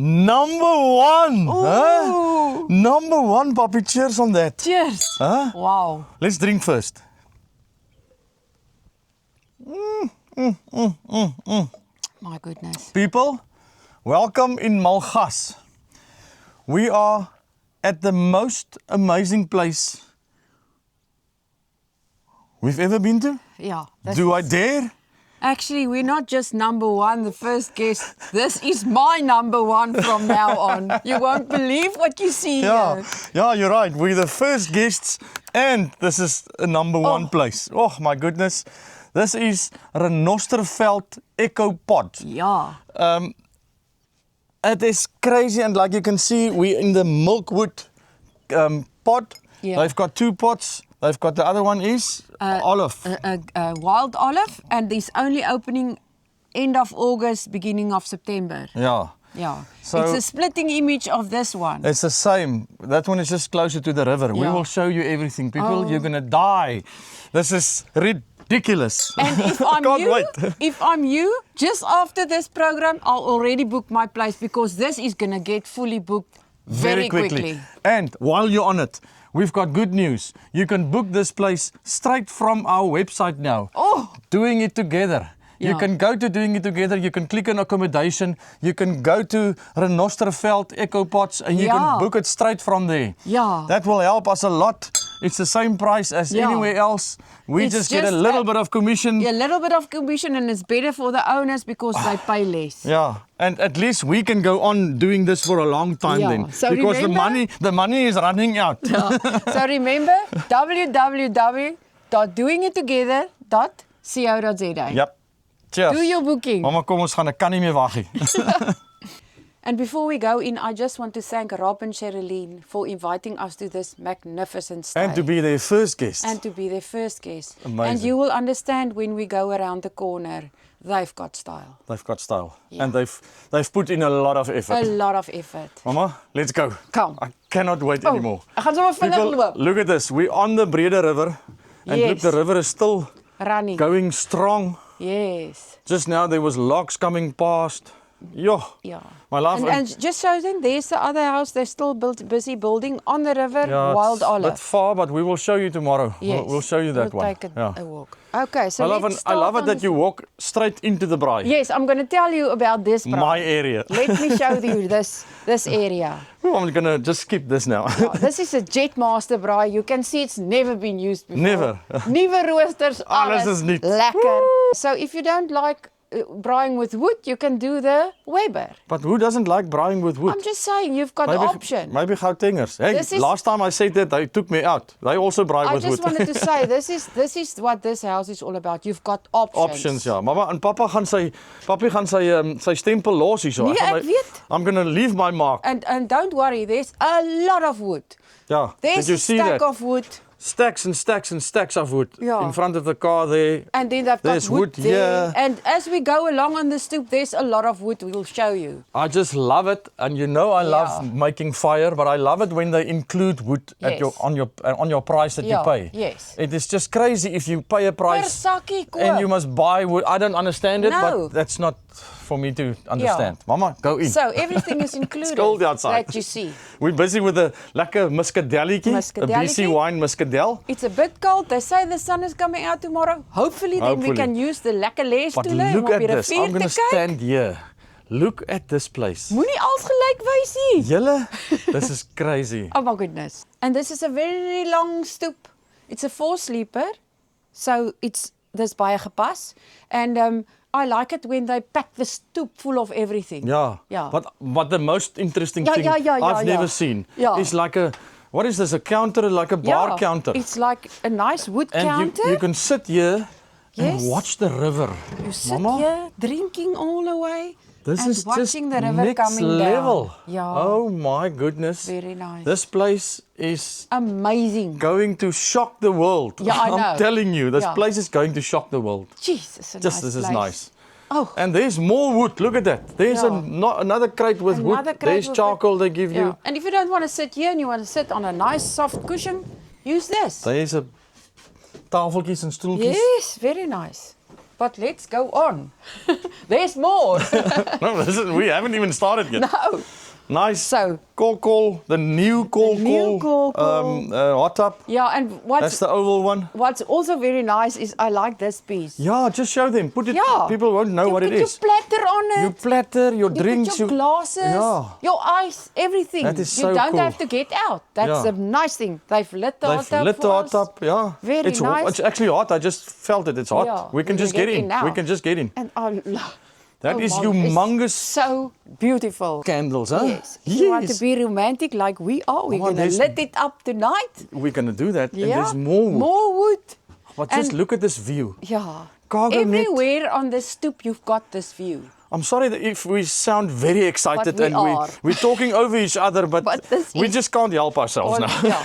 Number one. Huh? Number one, Poppy. Cheers on that. Cheers. Huh? Wow. Let's drink first. My goodness. People, welcome in Malgas. We are at the most amazing place we've ever been to. Yeah. Do I dare? Actually, we're not just number one, the first guest. This is my number one from now on. You won't believe what you see here. Yeah, you're right. We're the first guests and this is a number one place. Oh my goodness. This is Renosterveld Echo Pod. Yeah. It is crazy, and like you can see, we're in the Milkwood pod. Yeah. They've got two pods. They've got the other one is olive. Wild olive, and it's only opening end of August, beginning of September. Yeah. Yeah. So- it's a splitting image of this one. It's the same. That one is just closer to the river. We Yeah. will show you everything. People, you're gonna die. This is ridiculous. And if I'm Can't you, wait. if I'm you, just after this program, I'll already book my place because this is gonna get fully booked very quickly. And while you're on it, we've got good news. You can book this place straight from our website now. Oh. Doing It Together. You Yeah. can go to Doing It Together, you can click on accommodation, you can go to Renosterveld Echo Pods and you Yeah. can book it straight from there. Yeah. That will help us a lot. It's the same price as Yeah. anywhere else. We It's just get a just little a- bit of commission. A little bit of commission, and it's better for the owners because they pay less. Yeah, and at least we can go on doing this for a long time Yeah. then. So because remember- the money is running out. So remember, www.doingittogether.co.za. Yep. Cheers. Do your booking. Mama, kom ons gaan, ek kan nie meer wag nie. And before we go in, I just want to thank Rob and Sherilyn for inviting us to this magnificent stay. And to be their first guest. And to be their first guest. Amazing. And you will understand when we go around the corner, they've got style. They've got style. Yeah. And they've put in a lot of effort. A lot of effort. Mama, let's go. Come. I cannot wait anymore. Ek gaan sommer vinnig People, loop. look at this. We're on the Breda River. And look, Yes. the river is still Running. going strong. Yes. Just now there was logs coming past. Yo, Yeah. my love. And just show them, there's the other house, they're still busy building on the river, yeah, Wild it's a Olive. bit far, but we will show you tomorrow. Yes. We'll show you that we'll one. take Yeah. a walk. Okay, so I love let's it. I love start it that on you walk straight into the braai. Yes, I'm going to tell you about this. Brian. My area. Let me show you this area. Ooh, I'm gonna just skip this now. This is a Jetmaster braai. You can see it's never been used before. Never. Nuwe roosters, Alles alles is nuut. lekker. So if you don't like braaiing with wood, you can do the Weber. But who doesn't like braaiing with wood? I'm just saying, you've got the option. Maybe Gautengers. Hey, This is- last time I said that, they took me out. They also braai I with just wood. wanted to say, this is what this house is all about. You've got options. Options, ja. Mama en pappa gaan sy stempel los hierso. Nee, ek weet. I'm gonna leave my mark. And don't worry, there's a lot of wood. Ja. There's Did you a see stack that? of wood. Stacks and stacks and stacks of wood Ja. in front of the car there. And then they've There's got wood wood there. here. And as we go along on the stoep, there's a lot of wood we'll show you. I just love it, and you know I love Yeah. making fire, but I love it when they include wood at Yes. on your price that Yeah, you pay. yes. It is just crazy if you pay a Per price sakkie koop. and you must buy wood. I don't understand it, No. but that's not for me to understand. Mama, go in. So everything is included. cold outside. That you see. We're busy with a lekker muscadellietjie, a BC Muscadellietjie. wine muscadel. It's a bit cold. They say the sun is coming out tomorrow. Hopefully, then we Hopefully. can use the lekker les But stoele om look op at die this. I'm rivier going te to kyk. stand here. Look at this place. Moenie als gelyk wys nie. Julle, this is crazy. Oh my goodness. And this is a very long stoep. It's a 4-sleeper. So there's baie gepas. And I like it when they pack the stoep full of everything. Yeah. Yeah. But the most interesting Ja, thing ja, ja, ja, I've ja. never seen Ja. is like a, what is this, a counter, like a bar counter. It's like a nice wood And counter. you can sit here Yes. and watch the river. You sit Mama, here drinking all the way this and is just watching the river next coming level. down. Yeah. Oh my goodness. Very nice. This place is Amazing. going to shock the world. Yeah, I know. I'm telling you, this Yeah. place is going to shock the world. Jesus, a Just nice this is place. nice. Oh, And there's more wood. Look at that. There's Yeah. another crate with Another wood. crate There's with charcoal wood. they give yeah. you. And if you don't want to sit here and you want to sit on a nice soft cushion, use this. There's a tafeltjies en stoeltjies. Yes, very nice. But let's go on. There's more. No, we haven't even started yet. No. Nice. So- Call, the new call. new call. Hot tub. Yeah, and That's the oval one. what's also very nice is I like this piece. Yeah, just show them. Put it. Yeah. People won't know You what it put is. your platter on it. You platter, your You drinks, put your glasses, Yeah. your ice, everything. That is you so don't cool. have to get out. That's Yeah. a nice thing. They've lit the hot They've tub lit for the hot us. tub, yeah. Very it's nice. It's actually hot. I just felt it. It's hot. Yeah, We can we just can get get in. in now. We can just get in. And I love. That is it's humongous so beautiful. candles, huh? Yes. If you want to be romantic like we are, we're Oh, going to there's- lit it up tonight. We're going to do that. And Yeah. there's more wood. More wood. But just and- look at this view. Yeah. Cargo net. Everywhere on the stoop, you've got this view. I'm sorry that if we sound very excited But we and are. we're talking over each other, but this we is- just can't help ourselves now. Yeah.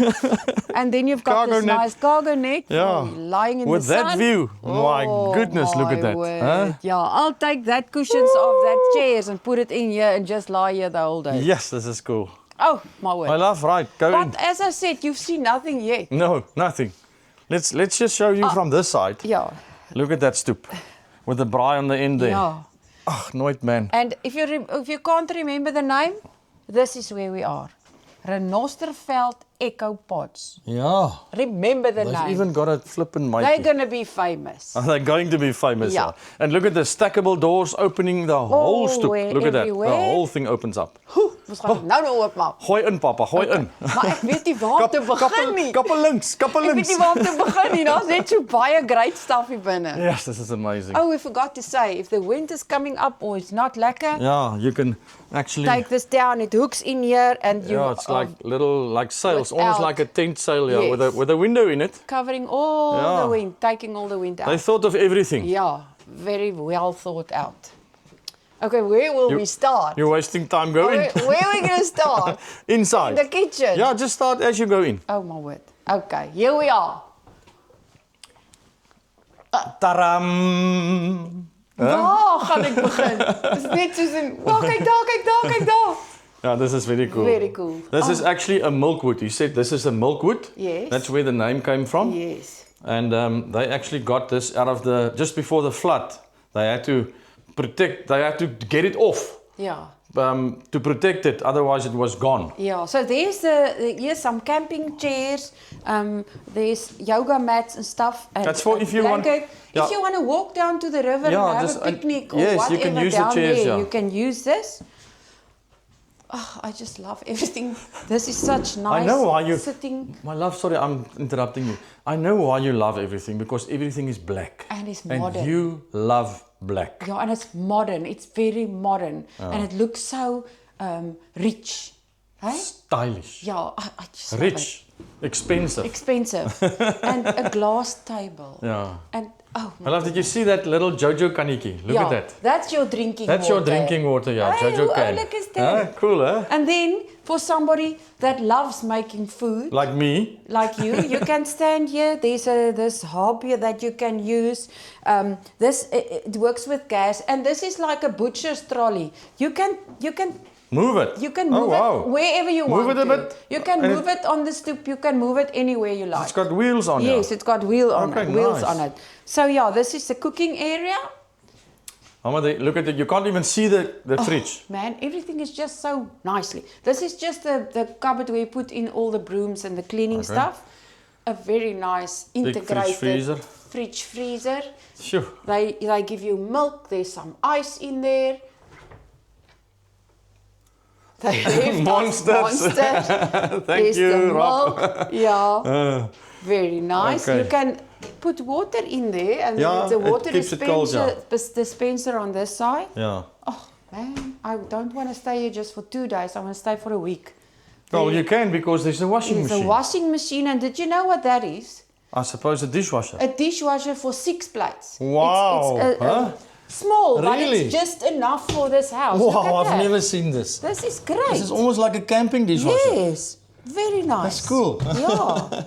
And then you've got Cargo this net. nice cargo net Yeah. lying in With the sun. that view. My goodness, look at my that, word. huh? Yeah, I'll take that cushions off that chairs and put it in here and just lie here the whole day. Yes, this is cool. Oh, my word. My love, right, go in. But as I said, you've seen nothing yet. No, nothing. Let's just show you from this side. Yeah. Look at that stoop with the braai on the end there. Yeah. Ag, nooit man. And if you can't remember the name, this is where we are. Renosterveld Echo Pods. Yeah. Remember the They've name. even got a flippin' mic. They're going to be famous. They're going to be famous. Yeah. And look at the stackable doors opening the whole stoop. Look at that. The everywhere. whole thing opens up. Ons gaan nou oopmaak. Gooi in, papa, gooi in. Maar ek weet nie waar om te begin nie. Kappe links, kappe Ek weet links. nie waar om te begin nie. Daar's net so baie great stuff hier binne. Yes, this is amazing. Oh, we forgot to say, if the wind is coming up or it's not lekker, Yeah, you can actually. take this down. It hooks in here and you Yeah, it's like little like sails, almost without- like a tent sail, yeah, Yes. with a window in it. covering all Yeah. the wind, taking all the wind out. They thought of everything. Yeah, very well thought out. Okay, where will we start? You're wasting time. Go in. Where are we going to start? Inside. The kitchen? Yeah, just start as you go in. Oh my word. Okay, here we are. Taram! Waar gaan ek begin? Dis net soos in, kyk daar, kyk daar, kyk daar. Yeah, this is very cool. Very cool. This is actually a milkwood. You said this is a milkwood. Yes. That's where the name came from. Yes. And they actually got this out of just before the flood. They had to get it off Yeah. to protect it. Otherwise, it was gone. Yeah, so here's some camping chairs, there's yoga mats and stuff. And That's for a if you want- blanket. yeah. If you want to walk down to the river Yeah, and have just- a picnic or yes, you whatever can use the down chairs, there, yeah. you can use this. Oh, I just love everything. This is such nice I know why you. sitting. My love, sorry, I'm interrupting you. I know why you love everything because everything is black. And it's And modern. you love black. Yeah, and it's modern. It's very modern. And it looks so rich. Hey? Stylish. Yeah, I just love it. Rich. Expensive. Expensive. And a glass table. Yeah. And oh I love, did you see that little Jojo kaniki? Look at that. That's your drinking That's water. your drinking water, yeah. Hey, Jojo hoe can. oulik is dit? Huh? Cool, huh? And then for somebody that loves making food, Like me. like you can stand here. There's this hob here that you can use. It works with gas, and this is like a butcher's trolley. You can Move it. move wow. it wherever you Move want it a to. bit, You can and move it on the stoop. You can move it anywhere you like. It's got wheels on Yes, it. it's got wheels nice. on it. So yeah, this is the cooking area. Mama, look at it. You can't even see the fridge. Man, everything is just so nicely. This is just the cupboard where you put in all the brooms and the cleaning stuff. A very nice integrated fridge freezer. Sure. They give you milk. There's some ice in there. They left us Monsters. Thank Thank you, the Rob. milk. Yeah. Very nice. Okay. You can put water in there, and Yeah, then it's a it water keeps it cold, dispenser on this side. Yeah. Oh man, I don't want to stay here just for 2 days. I want to stay for a week. Well, you can because there's a washing There's machine. a washing machine, and did you know what that is? I suppose a dishwasher. A dishwasher for 6 plates. Wow, It's huh? small, but Really? it's just enough for this house. Look at Wow, I've that. never seen this. This is great. This is almost like a camping dishwasher. Yes, very nice. That's cool. Yeah,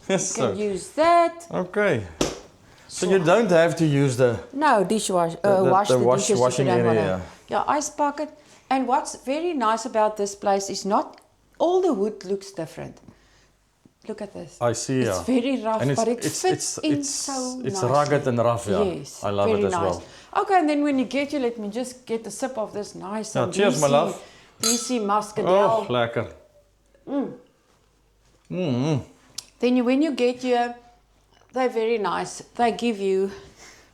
Yes, you can sir. use that. Okay. So you don't have to use the... No, dishwasher. Wash the dishes washing if you don't area, wanna. Yeah, ice bucket. And what's very nice about this place is not all the wood looks different. Look at this. I see, It's yeah. very rough, And but it fits in so It's nicely. rugged and rough, yeah. Yes, I love very it as nice. well. Okay, and then when you get you, let me just get a sip of this nice Yeah, and cheers, my love. BC Oh, muscadel. lekker. Then when you get here, they're very nice. They give you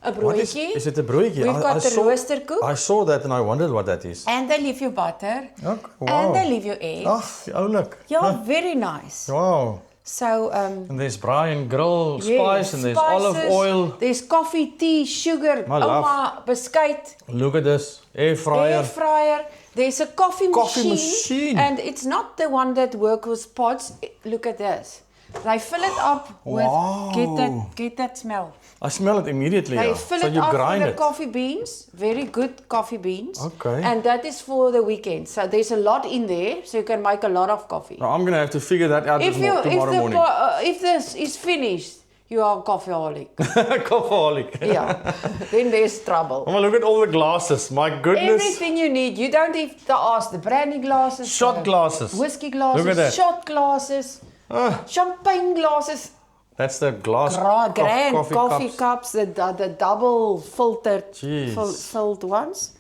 a What broodjie. is it a broodjie? We've got the roosterkoek. I saw that and I wondered what that is. And they leave you butter. Okay, And wow. they leave you eggs. Ag, oulik. Yeah, very nice. Wow. So, And there's braai and grill yes, spice and there's olive spices, oil. There's coffee, tea, sugar, My love. oma, biscuit, Look at this. Air fryer. air fryer. There's a coffee machine. And it's not the one that works with pots. Look at this. They fill it up with, Wow. get that smell. I smell it immediately. They Yeah. fill So it you up grind with the it. coffee beans, very good coffee beans. Okay. And that is for the weekend. So there's a lot in there, so you can make a lot of coffee. Now, I'm going to have to figure that out tomorrow morning. If this is finished, you are a coffeeholic. Coffeeholic. Yeah, then there's trouble. Oh, look at all the glasses. My goodness. Everything you need. You don't have to ask the brandy glasses, Shot the glasses. whiskey glasses, Look at that. shot glasses, champagne glasses, That's the glass grand coffee cups. cups, the double filtered, Jeez. filled ones.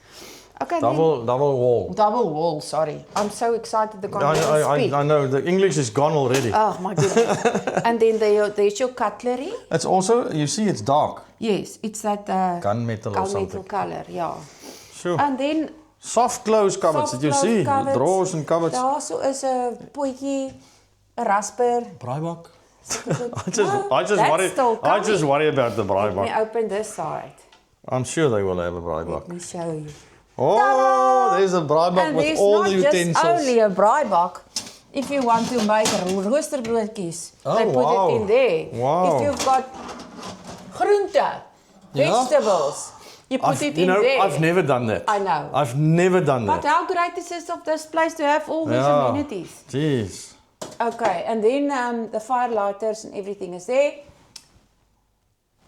Okay, Double wall. then, double wall. Sorry, I'm so excited to come speak. I know. The English is gone already. Oh my goodness! And then there's your cutlery. It's also, you see, it's dark. Yes, it's that Gunmetal or something. color. Yeah. Sure. And then Soft close cupboards, soft did you close see? cupboards. Drawers and cupboards. Daar so is 'n potjie, 'n rasper. Braaibak. No, I just that's worry. still I just coming. worry about the Let me braaibak. open this side. I'm sure they will have a Let braaibak. me show you. Oh, there's a braaibak And with there's all not the just utensils. only a braaibak. If you want to make roosterbroodjies, they Oh, put wow. it in there. Wow. If you've got groente, vegetables, you put it in there. I've never done that. I know. I've never done But that. how great is it of this place to have all these Yeah. amenities? Jeez. Okay, and then the fire lighters and everything is there.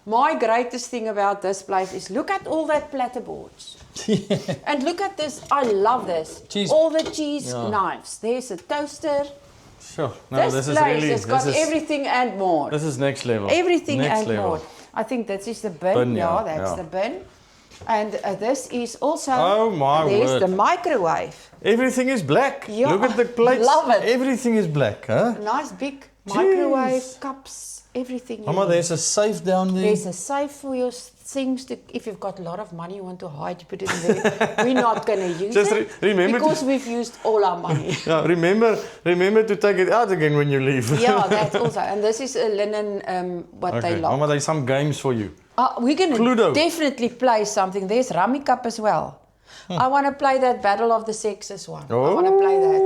My greatest thing about this place is look at all that platterboards. And look at this, I love this. Cheese. All the cheese Yeah. knives. There's a toaster. Sure. No, this is place really. has got this is, everything and more. This is next level. Everything next and level. more. I think that is the bin. Bin, yeah, yeah, that's yeah. the bin. And this is also, Oh, my there's word. the microwave. Everything is black. Yeah, Look at the plates. love it. Everything is black, huh? Nice big microwave, Jeez. cups, everything. you Mama, need. there's a safe down there. There's a safe for your things to, if you've got a lot of money you want to hide, you put it in there. We're not going to use Just it remember because we've used all our money. Yeah, remember to take it out again when you leave. Yeah, that's also. And this is a linen, what Okay, they lock. Mama, there's some games for you. We're going to Cluedo. definitely play something. There's Rummy Cup as well. I want to play that Battle of the Sexes one. I want to play that.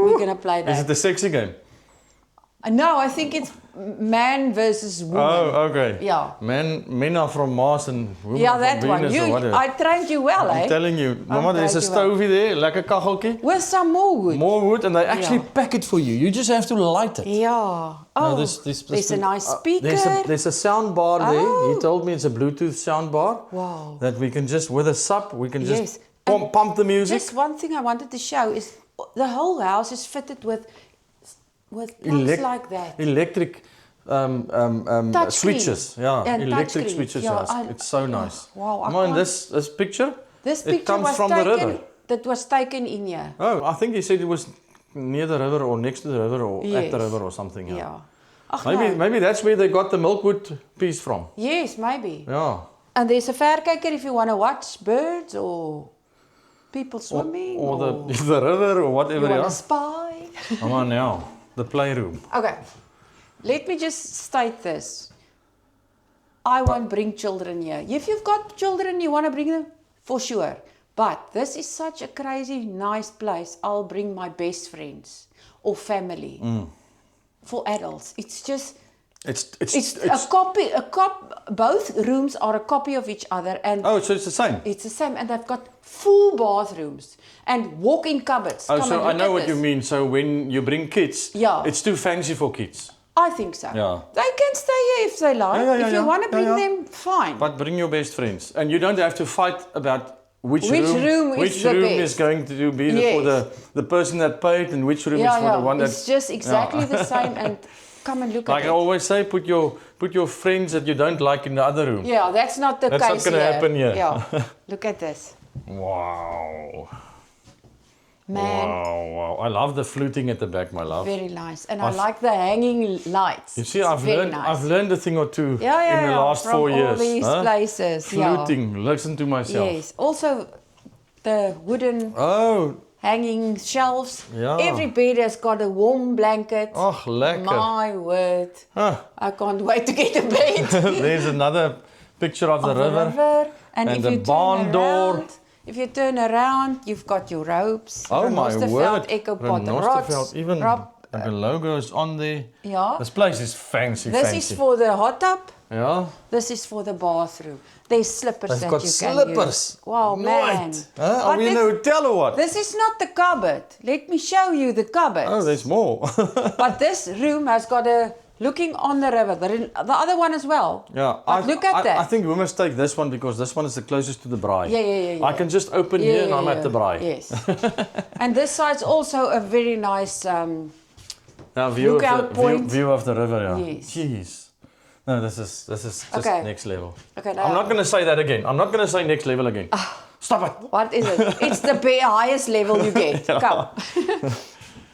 We're going to play that. Is it the sexy game? No, I think it's man versus woman. Oh, okay. Yeah. Men are from Mars and women Yeah, are that from one. Venus or whatever. I trained you well, I'm eh? telling you. Mama, there's a trained you well. stovey there, lekker kacheltjie. With some more wood. More wood and they actually Yeah. pack it for you. You just have to light it. Yeah. Oh, No, there's a nice speaker. There's a sound bar there. Oh. He told me it's a Bluetooth sound bar. Wow. That we can just, with a sub, we can Yes. just pump the music. Just one thing I wanted to show is the whole house is fitted with plugs like that. Electric Touch switches. screen. Yeah, And electric touch screen. switches. Yeah, Yeah, it's so nice. Wow, I Come on, can't- this picture? This it picture comes was from taken. the river. That was taken in here. Oh, I think he said it was near the river or next to the river or at Yes. the river or something. Yeah. Yeah. Ach, Maybe no. maybe that's where they got the milkwood piece from. Yes, maybe. Yeah. And there's a verkyker if you want to watch birds or people swimming Or the river or whatever. you want Yeah. to spy. Come on now. The playroom. Okay, let me just state this. I won't bring children here. If you've got children, you want to bring them, for sure. But this is such a crazy, nice place. I'll bring my best friends or family. For adults. It's just, it's a copy, both rooms are a copy of each other. And Oh, so it's the same. it's the same. And they've got full bathrooms and walk-in cupboards. Oh, Come so and I look know at what you this. mean. So when you bring kids, Yeah. it's too fancy for kids. I think so. Yeah. They can stay here if they like. Yeah, if you want to bring them, fine. But bring your best friends, and you don't have to fight about which Which room is which the room best. is going to be for Yes. the person that paid, and which room is yeah, for the one that. it's just exactly the same. And come and look Like I at it. always say, put your friends that you don't like in the other room. Yeah, that's not the That's not case gonna here. happen here. Yeah, look at this. Wow. Man, Wow. I love the fluting at the back, my love. very nice. And I like the hanging lights. You see, It's I've very learned, nice. I've learned a thing or two Yeah, in the last from 4 years. all these places. Fluting. Listen to Yeah. myself. Yes. Also, the wooden Oh, hanging shelves. Yeah. Every bed has got a warm blanket. ach, lekker. My word. Huh. I can't wait to get a bed. There's another picture of the Of river. And, And if the you barn turn door. around, if you turn around, you've got your ropes. Oh my Renosterveld, word. Ecopod Renosterveld, rods. even and the logo is on there. Yeah. This place is fancy, This fancy. is for the hot tub. Yeah. This is for the bathroom. There's slippers They've that got you slippers. can use. Wow, man. Right. Huh? Are But we in a hotel or what? this is not the cupboard. Let me show you the cupboard. Oh, there's more. But this room has got a looking on the river. The other one as well. Yeah, But look at that. I think we must take this one because this one is the closest to the braai. Yeah. I can just open here and I'm at the braai. Yes. And this side's also a very nice. Now view Lookout of the point. view of the river. Yeah. Yes. Jeez. No, this is just Okay. next level. Okay, now I'm not going to say that again. I'm not going to say next level again. Stop it. what is it? It's the highest level you get. Come.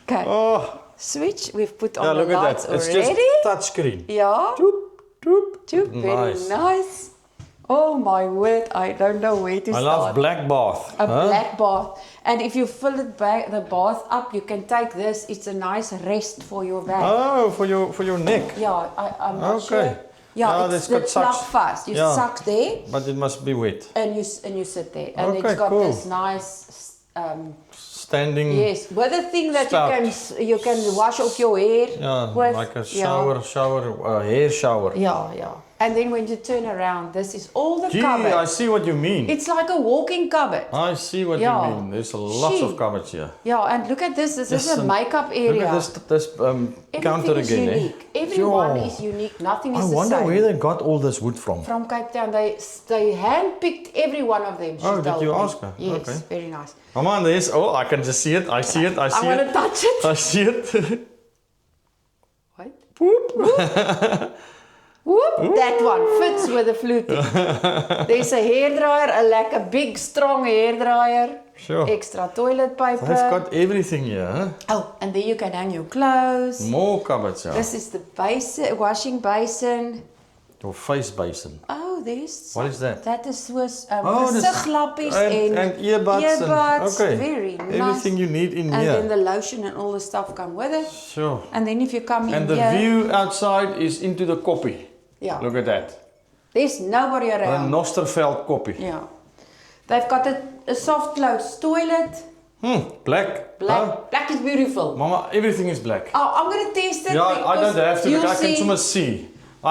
Okay. Oh, Switch. We've put on yeah, the look at lights that. It's already. just touch screen. Yeah. Doop, doop. Very Nice. nice. Oh my word! I don't know where to I start. love black bath. A black bath. And if you fill it back, the bath up, you can take this. It's a nice rest for your back. Oh, for your neck. Yeah, I'm not Okay. sure. Yeah, Ah, it's that's the got plug sucks. fast. You Yeah. suck there But it must be wet. and you sit there. And Okay, it's got cool. this nice Standing. yes, with a thing that Spout. you can wash off your hair Yeah, with. like a Yeah. hair shower. Yeah. And then when you turn around, this is all the Gee, cupboard. I see what you mean. It's like a walking cupboard. I see what Yeah. you mean. There's lots of Gee. cupboards here. Yeah, and look at this. This is a Listen, makeup area. Look at this counter Everything is again. unique. Everyone Sure. is unique. Nothing I is the wonder same. where they got all this wood from. From Cape Town, they handpicked every one of them. She Oh, did told you me. ask her? Yes, Okay. very nice. Come on, there's. Oh, I can just see it. I see it. I I see want it. to touch it. I see it. Wait. Whoop. Whoop, that one fits with the fluting. There's a hairdryer, like a big, strong hairdryer. Sure. Extra toilet paper. They've got everything here. Huh? Oh, and there you can hang your clothes. More cupboards here. This is the basin, washing basin. Your face basin. Oh, there's. What is that? That is Swiss. Oh, this- Siglappies and earbuds. earbuds. Okay. Very nice. Everything you need in and here. then the lotion and all the stuff come with it. Sure. And then if you come in And the here, view outside is into the koppie. yeah, Look at that. there's nobody A around. Nosterveld koppie. Yeah, they've got a soft close toilet. Black. Black, Huh? black is beautiful. Mama, everything is black. Oh, I'm gonna taste it. Yeah, I because don't have to. you'll Look, I can see- somewhere see.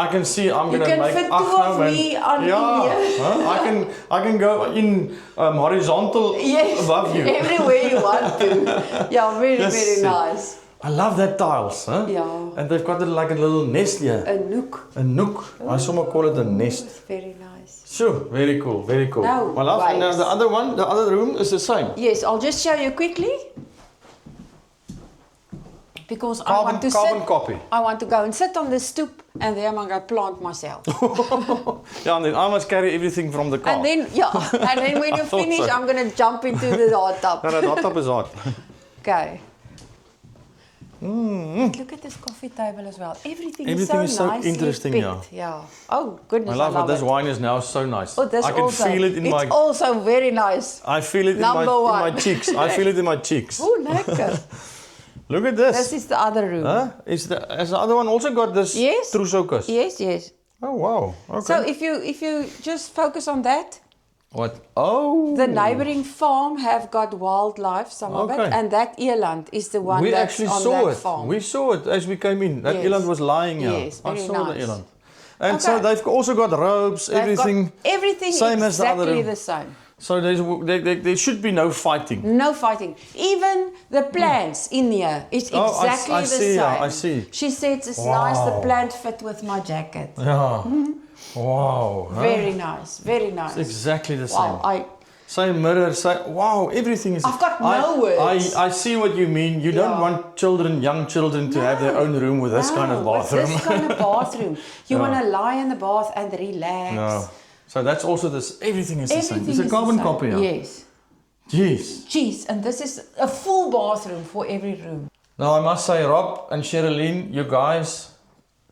I can see. I'm You gonna can make. fit Ach, two nou, of man. me on Yeah. here. Huh? I can go in horizontal Yes, above you. everywhere you want to. Yeah, very, Yes. very nice. I love that tiles, huh? Yeah. And they've got it like a little nest here. A nook. A nook. I somewhere call it a nest. Very nice. Sure, very cool, very cool. Now, My love, and now wait. the other one, the other room is the same. Yes, I'll just show you quickly. Because I Carbon- want to carbon sit. copy. I want to go and sit on the stoop, and there I'm gonna plant myself. Yeah, and then I must carry everything from the car. And then and then when you thought finish, so. I'm gonna jump into the hot tub. No, that hot tub is hot. Okay. Look at this coffee table as well. Everything Everything is is so so nicely interesting, picked. Yeah. Oh goodness, My love, I love this it. wine is now so nice. Oh, this I can also. feel it in it's my. also very nice. I feel it in Number my one. cheeks. I feel it in my cheeks. Oh, lekker. Look at this. This is the other room. Huh? Has the other one also got this Yes. trousseaukas? Yes, yes. Oh wow. Okay. So if you just focus on that, What? Oh. the neighboring farm have got wildlife, some of it, Okay. and that eland is the one We that's actually on saw that it. farm. We saw it as we came in. That Yes. eland was lying here. Yes, I very saw the nice. eland. And so Okay. they've also got ropes, They've everything. got everything same as the other exactly room. the same. So there should be no fighting. No fighting. Even the plants in here is Oh, exactly I the see, same. yeah, I see. She said it's Wow. nice. The plant fit with my jacket. Yeah. Wow. Huh? Very nice. Very nice. It's exactly the same. Wow. say mirror, say, wow, everything is... I've got no words. I see what you mean. You don't Yeah. want children, young children to have their own room with this kind of bathroom. With this kind of bathroom. You want to lie in the bath and relax. No. So that's also this, everything is the same. Everything It's a is carbon the same. copy. Yeah. Yes. Jeez. Jeez, and this is a full bathroom for every room. Now I must say, Rob and Sherilyn, you guys,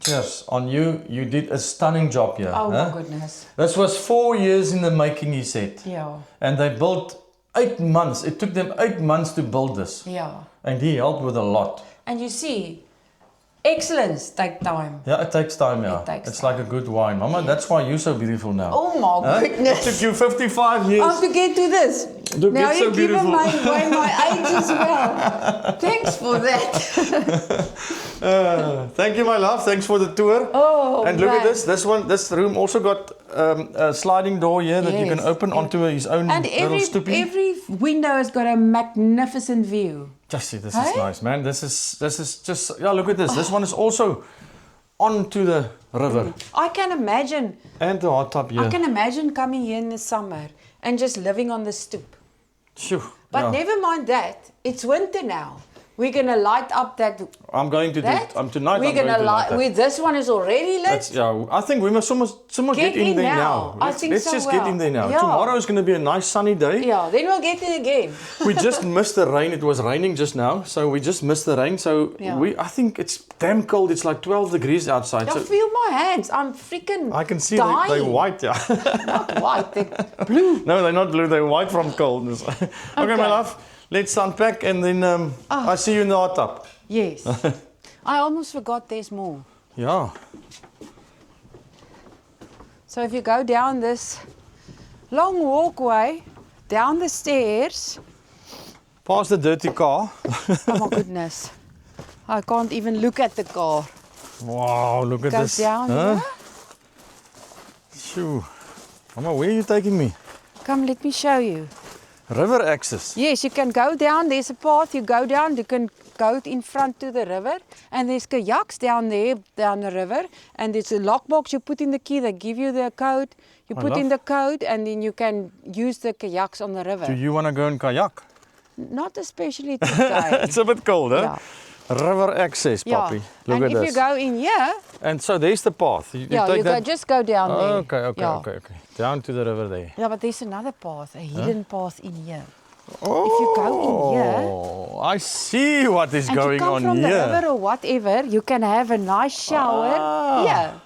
cheers on you. You did a stunning job here. Oh huh? my goodness. This was 4 years in the making, he said. Yeah. And they built 8 months. It took them 8 months to build this. Yeah. And he helped with a lot. And you see, excellence take time. Yeah, it takes time, yeah. It takes it's time. like a good wine. Mama, that's why you're so beautiful now. Oh my Huh? goodness. It took you 55 years. How to get to this? To Now get so you're giving beautiful. away my age as well. Thanks for that. Thank you, my love. Thanks for the tour. Oh, and look at man. this. This room also got a sliding door here that you can Yes. open onto his own And little stoopy. every window has got a magnificent view. Just see, this Hey? is nice, man. This is just, yeah, look at this. This one is also onto the river. I can imagine. And the hot tub here. I can imagine coming here in the summer and just living on the stoop. Phew, But yeah. never mind that. It's winter now. We're gonna light up that. I'm going to that. do tonight. We're I'm going gonna to light that. This one is already lit. That's, yeah, I think we must almost get in there now. I think let's so just well. get in there now. Yeah. Tomorrow is going to be a nice sunny day. Yeah, then we'll get in again. We just missed the rain. It was raining just now, so we just missed the rain. So Yeah. I think it's damn cold. It's like 12 degrees outside. I So feel my hands. I'm freaking I can see dying. they're white. Yeah. Not white, they're blue. No, they're not blue. They're white from coldness. Okay, my love. Let's unpack and then I see you in the hot tub. Yes. I almost forgot there's more. Yeah. So if you go down this long walkway, down the stairs, Past the dirty car. oh my goodness, I can't even look at the car. Wow, look at Go this. down Huh? here. Shoo. Mama, where are you taking me? Come, let me show you. River access. Yes, you can go down. There's a path. You go down. You can go in front to the river. And there's kayaks down there, down the river. And there's a lockbox. You put in the key. They give you the code. You I put in love- the code. And then you can use the kayaks on the river. Do you want to go in kayak? Not especially today. It's a bit cold, huh? Yeah. River access, Poppy. Look and at if this. you go in here, And so there's the path. You yeah, take you that. just go down there. Okay. Yeah. Down to the river there. Yeah, but there's another path, a hidden path in here. If you go in here, Oh, I see what is and going you come on from the here. river or whatever, you can have a nice shower. Ah. Yeah,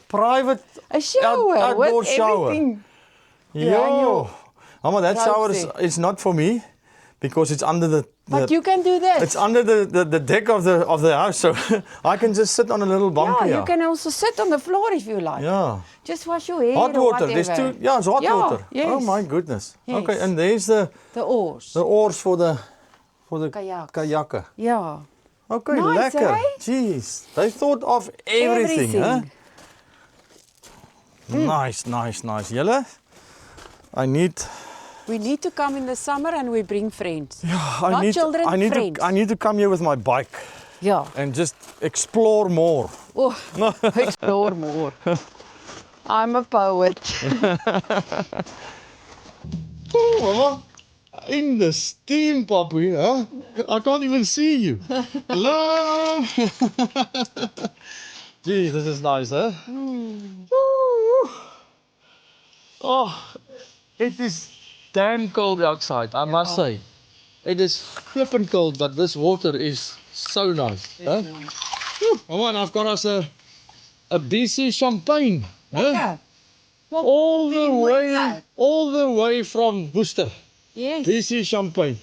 Private a shower outdoor with shower. everything. Yo. Mama, that shower Privacy. is not for me because it's under the But you can do this. it's under the deck of the house, so I can just sit on a little bunk yeah, here. you can also sit on the floor if you like. Yeah. Just wash your hair Hot or water. There's whatever. two. Yeah, it's hot Yeah, water. yes. Oh my goodness. Yes. Okay, and there's the oars. oars for the Kayaks. kayaker. Yeah. Okay, Nice, lekker. eh? Jeez, they thought of everything, huh? Nice. Julle, We need to come in the summer and we bring friends. I Not need, children, friends. I need to come here with my bike Yeah. and just explore more. Oh, explore more. I'm a poet. Oh, Mama, in the steam, Poppy, huh? I can't even see you. Hello. Gee, this is nice, huh? Woo. Oh, it is damn cold outside, I must say. It is flippin' cold, but this water is so nice. Huh? Whew. Mama, and I've got us a BC champagne. Huh? Yeah. All the way from Worcester. Yes. BC champagne.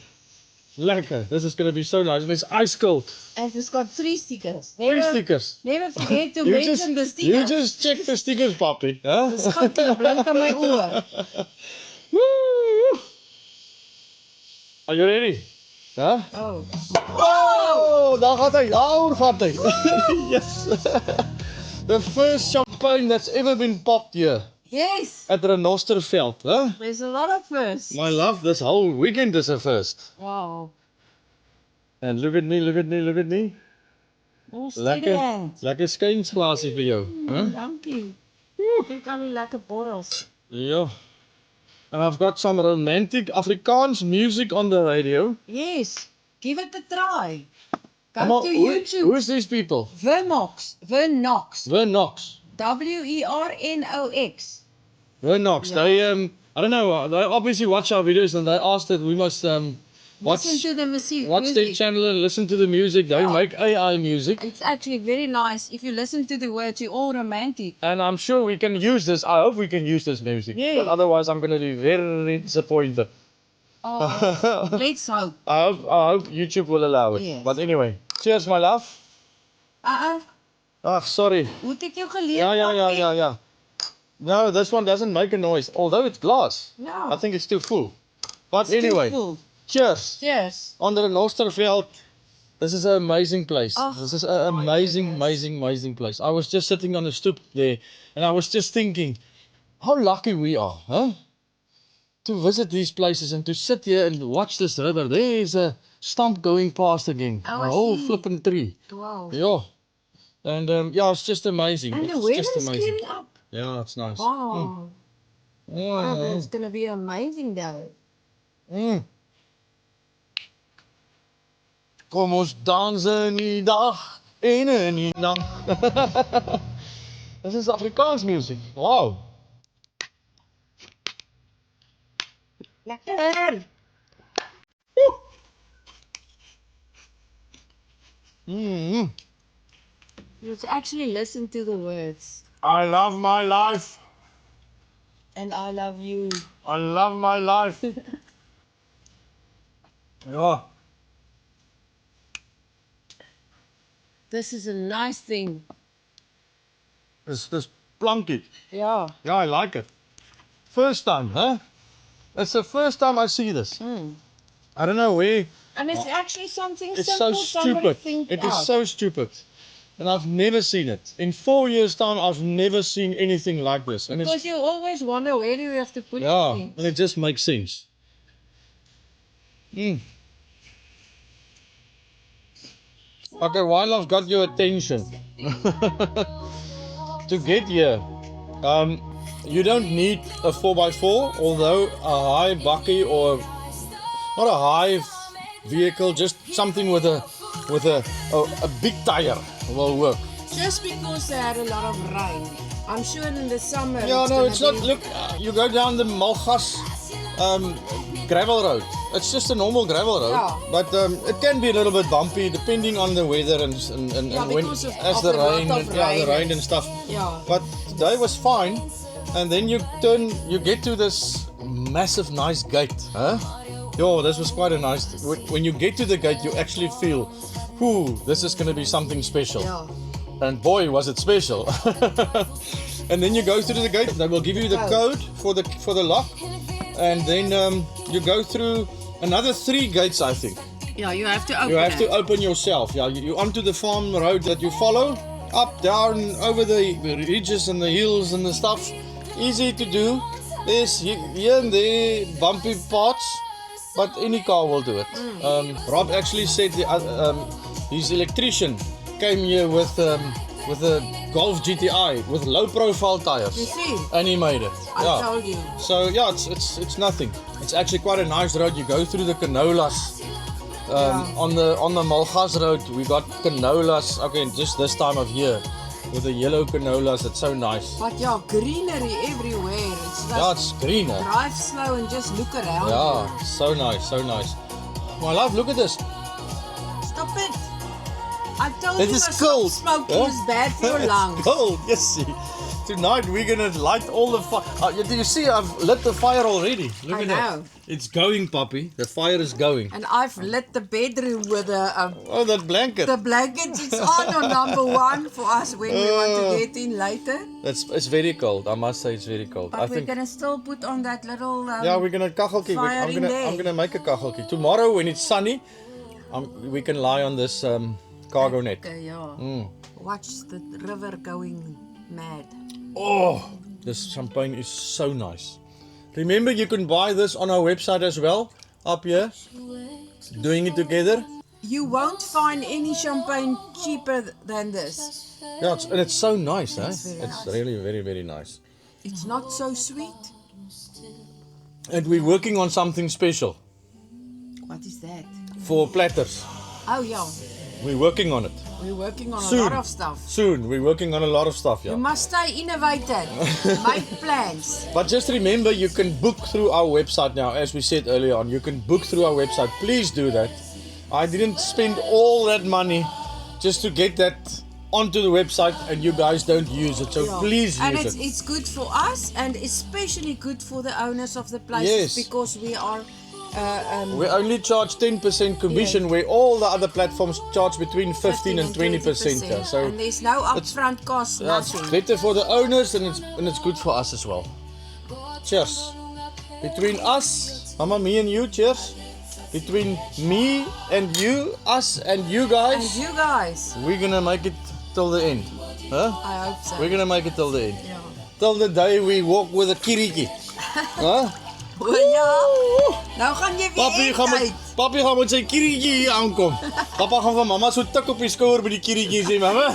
Lekker. This is going to be so nice. And it's ice cold. And it's got 3 stickers. 3 stickers. Never forget to You mention the you stickers. just check the stickers, Papi. Huh? Schattig, blink aan my oor. Woo! Are you ready? Huh? Oh. Oh, daar gaat hij. Oh, daar gaat hij. Yes. The first champagne that's ever been popped here Yes. at Renosterveld. Huh? There's a lot of firsts. My love, this whole weekend is a first. Wow. And look at me. All steady hand. Lekker skijnsglasie vir jou. Huh? Dankie. Dit kan nie lekker borrels. Ja. And I've got some romantic Afrikaans music on the radio. Yes. Give it a try. Come Go on, to who YouTube. is these people? Vernox. Vernox. Vernox. Wernox. Vernox. Yeah. They I don't know. They obviously watch our videos and they asked that we must watch Listen to the music. their channel and listen to the music. They Yeah. make AI music. It's actually very nice. If you listen to the words, you're all romantic. And I'm sure we can use this. I hope we can use this music. Yeah. But otherwise, I'm going to be very disappointed. Oh, let's hope. I hope YouTube will allow it. Yes. But anyway, cheers, my love. Ah, sorry. Hoe het ek jou geleer? Yeah. No, this one doesn't make a noise. Although it's glass. No. I think it's too full. But It's too anyway, full. cheers. Yes. Onder the Nosterveld. This is an amazing place. Oh, This is an amazing place. I was just sitting on the stoop there and I was just thinking, how lucky we are, huh? To visit these places and to sit here and watch this river. There is a stump going past again. Oh, a I whole see. flipping tree. Wow. Yeah. And yeah, it's just amazing. And the It's weather just is amazing. clearing up. Yeah, it's nice. Wow. Mm. It's going to be amazing day. Mm. Kom ons dans in die dag en in die nag. This is Afrikaans music. Wow. Lekker. Mm. You actually listen to the words. I love my life. And I love you. I love my life. Ja. This is a nice thing. Dis plankie. Yeah. Yeah, I like it. First time, huh? It's the first time I see this. I don't know where. And it's actually something It's so simple somebody stupid. think It is out. so stupid. And I've never seen it. In 4 years' time, I've never seen anything like this. And Because it's, you always wonder where do you have to put yeah, things. and it just makes sense. Mm. Okay, while I've got your attention, to get here, you don't need a 4x4, although a high bucky or not a high vehicle, just something with a big tire will work. Just because they had a lot of rain. I'm sure in the summer. Yeah, no, gonna it's not. be- Look, you go down the Malgas gravel road. It's just a normal gravel road, Yeah. but it can be a little bit bumpy depending on the weather and Yeah, when because as of the the lot rain, of the rain. rain and stuff. Yeah. But today was fine, and then you get to this massive, nice gate, huh? Yo, this was quite a nice. When you get to the gate, you actually feel, whoo, this is going to be something special. Yeah. And boy, was it special! And then you go through the gate. They will give you the code for the lock, and then you go through another 3 gates, I think. Yeah, you have to open You have it. to open yourself. Yeah, you onto the farm road that you follow, up, down, over the ridges and the hills and the stuff. Easy to do. There's here and there bumpy parts, but any car will do it. Rob actually said his electrician came here with a Golf GTI with low profile tires. You see? And he made it. I Yeah. told you. So yeah, it's nothing. It's actually quite a nice road. You go through the canolas. On the Malgas road, we got canolas. Okay, just this time of year with the yellow canolas. It's so nice. But yeah, greenery everywhere. It's like Yeah, it's greener. drive slow and just look around. Yeah, so nice, so nice. My love, look at this. Stop it. I told It you is that cold. smoking Huh? is bad for your lungs. It's cold, yes. See. Tonight we're gonna light all the fire. Do you see? I've lit the fire already. Look I at know. that. It's going, puppy. The fire is going. And I've lit the bedroom with Oh, that blanket. the blankets. It's on number 1 for us when we want to get in later. It's very cold. I must say it's very cold. But I we're think. gonna still put on that little. Yeah, we're gonna kachelkie. fire I'm in gonna there. I'm gonna make a kachelkie tomorrow when it's sunny. We can lie on this cargo net. Okay, yeah. Mm. Watch the river going mad. Oh, this champagne is so nice. Remember, you can buy this on our website as well. Up here, doing it together. You won't find any champagne cheaper than this. Yeah, and it's so nice, eh? It's very It's nice. really very nice. It's not so sweet. And we're working on something special What is that? for platters. Oh, yeah. We're working on it. We're working on Soon. a lot of stuff. Soon, we're working on a lot of stuff, You yeah. must stay innovative. Make plans. But just remember, you can book through our website now, as we said earlier on. You can book through our website. Please do that. I didn't spend all that money just to get that onto the website, and you guys don't use it. So Yeah. please And use it. it's good for us, and especially good for the owners of the places, Yes. because we are. We only charge 10% commission, where all the other platforms charge between 15 and 20%. Yeah. So and there's no upfront cost, yeah, it's nothing. better for the owners, and it's good for us as well. Cheers. Between us, Mama, me and you, cheers. Between me and you, us and you And guys, you guys, we're gonna make it till the end. Huh? I hope so. We're gonna make it till the end. Yeah. Till the day we walk with a kiriki. Huh? O ja, nou gaan jy weer uit. Papi gaan met sy kiriki hier aankom. Papa gaan vir mamma so tik op die skouer by die kiriki en sê, "Mamma,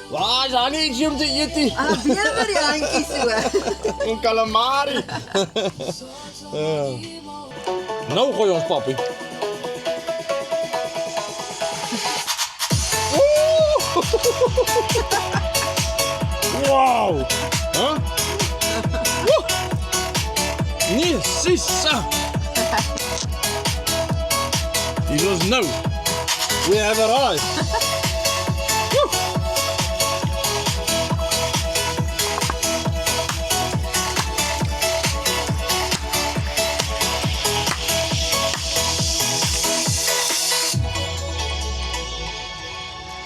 waar is Annie iets om te eet?" Weer met die handjies so. Een calamari. Nou gooi ons papi. Wow. Huh? Woe. Nee, sissa. He goes, no. We have arrived. Woo.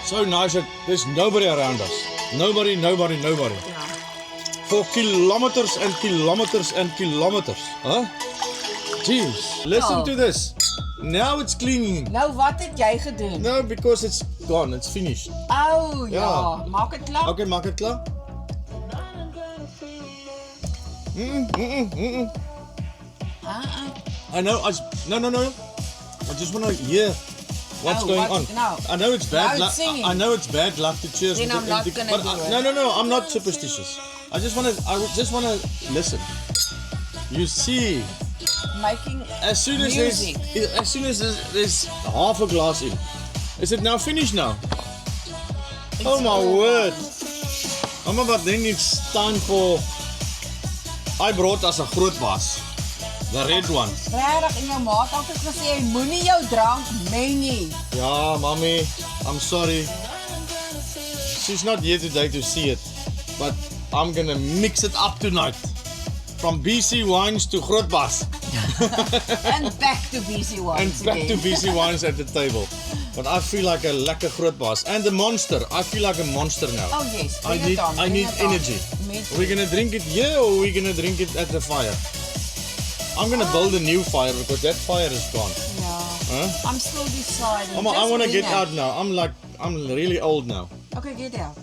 So nice that there's nobody around us. Nobody. Ja. For kilometers and kilometers and kilometers. Huh? Jeez. Listen Oh. to this. Now it's cleaning. Nou wat het jy gedoen? No, because it's gone. It's finished. Oh ja, Ja. maak dit klaar. Okay, maak het klaar. I know. No. I just want to hear what's Oh, going what- on. no. I know it's bad Now luck. it's singing. I know it's bad luck to cheers. Then with I'm the not empty- gonna but do it. No. I'm not superstitious. I just want to listen. You see, Making as soon as music. there's half a glass in, is it now finished now? Oh my word! Mama, but then it's time for. I brought us a groot was, the red one. Regtig in jou maat altyd gesê jy moenie jou drank meng nie. Yeah, mommy, I'm sorry. She's not here today to see it, but I'm gonna mix it up tonight. From BC wines to Grootbas. And back to BC And once back to again. BC wines at the table. But I feel like a lekker Grootbas. And the monster. I feel like a monster now. Oh yes, I bring need it on, I bring need it on. energy. Me Are we gonna drink it here or are we gonna drink it at the fire? I'm gonna build a new fire because that fire is gone. Yeah. Huh? I'm still deciding. Mama, I Just wanna bring get it. out now. I'm really old now. Okay, get out.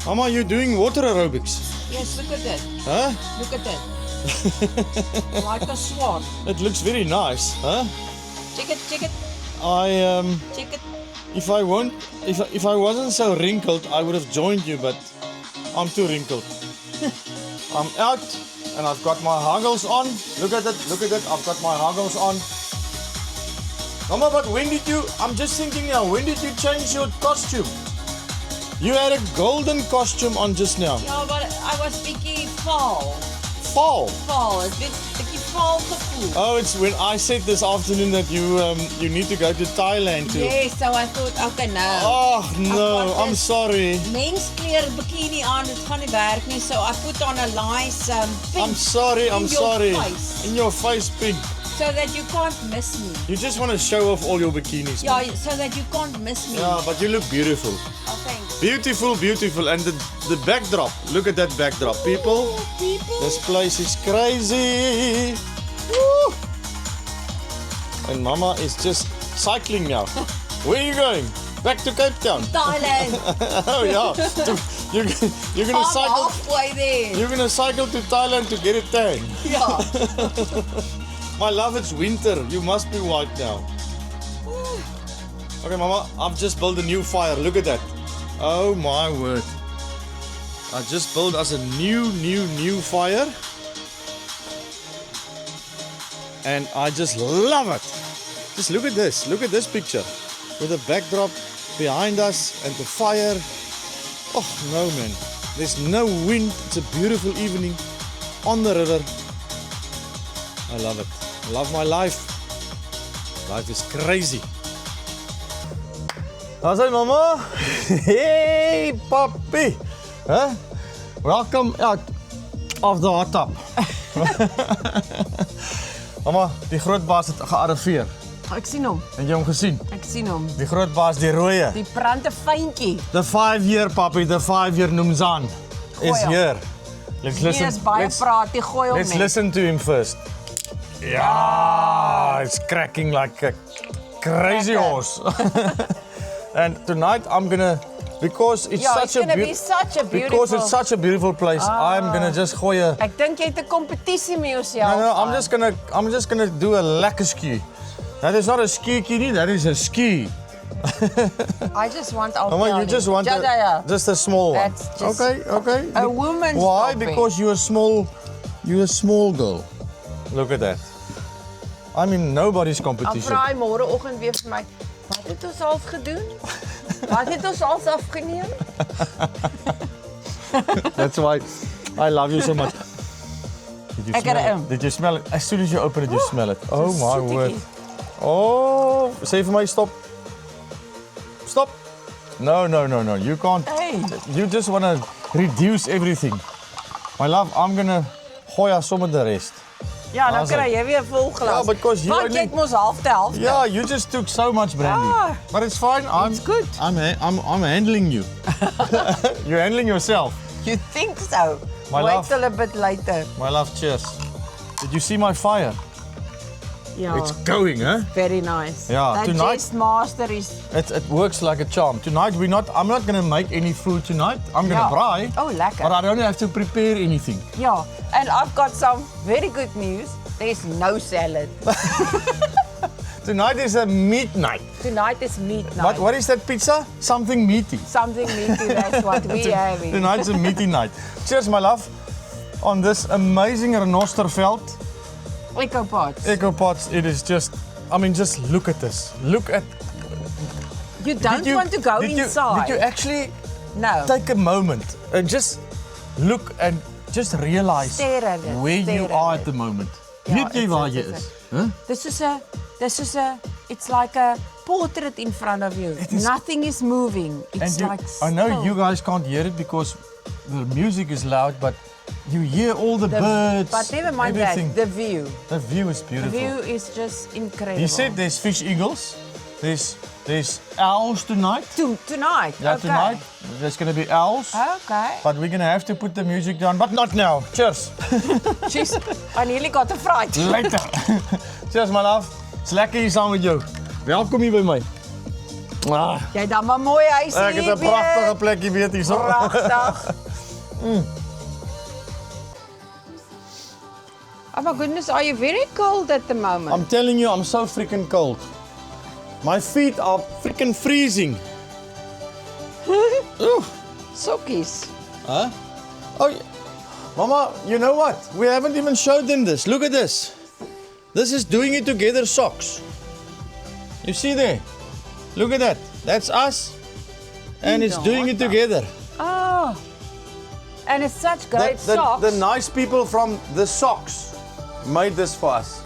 Mama, you're doing water aerobics. Yes, look at that. Huh? Look at that. Like a swan. It looks very nice, huh? Check it, check it, I check it. if I wasn't so wrinkled, I would have joined you, but I'm too wrinkled. I'm out and I've got my goggles on. Look at it, I've got my goggles on. Mama, but I'm just thinking now, when did you change your costume? You had a golden costume on just now. Ja, maar I was bietjie fall. Fall. Fall. Is dit bietjie fall gevoel? Oh, it's when I said this afternoon that you need to go to Thailand to. Yes, so I thought, okay, no. Oh no, got I'm this. sorry. Mens kleer bikini aan, dit gaan nie werk nie. So I put on a nice pink I'm sorry, I'm in your sorry. face. In your face, pink. so that you can't miss me. You just want to show off all your bikinis. Ja, man. so that you can't miss me. Yeah, but you look beautiful. Oh, thanks. Beautiful. And the backdrop. Look at that backdrop, people. People. This place is crazy. Woo. And Mama is just cycling now. Where are you going? Back to Cape Town. Thailand. Oh yeah. You're gonna I'm cycle. halfway there. You're gonna cycle to Thailand to get it tan. Ja. My love, it's winter. You must be white now. Okay, Mama, I've just built a new fire. Look at that. Oh my word. I just built us a new fire. And I just love it. Just look at this. Look at this picture. With the backdrop behind us and the fire. Oh no, man. There's no wind. It's a beautiful evening on the river. I love it. I love my life. Life is crazy. How's it, mama? Hey, puppy. Huh? Welcome out of the hot tub. Mama, die groot baas het gearriveer. Ek sien hom. Het jy hom gesien? Ek sien hom. Die groot baas, die rooie. Die brande fyntjie. The 5-year puppy, the 5-year Noemzan is hom. here. Let's Hier listen. is baie praat, jy gooi hom Let's net. listen to him first. Yeah, it's cracking like a crazy Lekker. horse. And tonight I'm gonna, because it's Ja, such it's gonna be such a beautiful. because it's such a beautiful place, I'm gonna just gooi a. Ek dink jy het 'n kompetisie met jouself. No, I'm just gonna do a lekker ski. That is not a skietjie nie, that is a ski. I just want Mama, you just want just a small one. That's just Okay. a woman's Why? topic. Because you're a small girl. Look at that. I'm in nobody's Dan competition. vra hy môreoggend weer vir my, wat het ons al gedoen? Wat het ons al afgeneem? That's why I love you so much. Did you I got smell it it? in. Did you smell it? As soon as you open it, you smell it. Oh so my soetetjie. word. Oh, say for my stop. Stop. No. You can't. Hey. You just want to reduce everything. My love, I'm going to gooi some of the rest. Ja, dan How's kry it? jy weer vol glas. Ja, because you Want only- jy het mos halfte. Yeah, you just took so much brandy. Ah, But it's fine. it's good. I'm handling you. You're handling yourself. You think so? My Wait love. till a bit later. My love, cheers. Did you see my fire? Ja, It's going, huh? very nice. Ja, That tonight- Jest Master is... It works like a charm. Tonight I'm not gonna make any food tonight. I'm gonna Ja. braai. Oh, lekker. But I don't have to prepare anything. Ja, and I've got some very good news. There's no salad. Tonight is a meat night. Tonight is meat night. What is that pizza? Something meaty. Something meaty, that's what we having. Tonight's a meaty night. Cheers, my love. On this amazing renosterveld. Ecopods. Ecopods, it is just, I mean, just look at this. Look at. You don't want to go inside. Did you actually No. take a moment and just look and just realize Stare at it, where stare you at are at it. the moment? Ja, Weet jy it's waar a- jy it's is? a- Huh? This is a, it's like a portrait in front of you. It is- Nothing is moving. It's And like I know still. you guys can't hear it because the music is loud, but you hear all the birds. But never mind everything. that, the view. The view is The beautiful. view is just incredible. He said there's fish eagles, there's owls tonight. Tonight, Yeah, okay. tonight there's gonna be owls. Okay. But we're gonna have to put the music down, but not now. Cheers. Jeez, I nearly got a fright. Later. Cheers, my love. It's lekker hier saam met jou. Welkom hier by my. Ah, Jy dan maar mooi huis ek het 'n pragtige plekjie weet hierso. Pragtig. Oh my goodness, are you very cold at the moment? I'm telling you, I'm so freaking cold. My feet are freaking freezing. Ooh. Sokkies. Huh? Oh, Mama, you know what? We haven't even showed them this. Look at this. This is Doing It Together socks. You see there? Look at that. That's us. And it's Doing It Together. Oh. And it's such great The socks. nice people from the socks made this for us.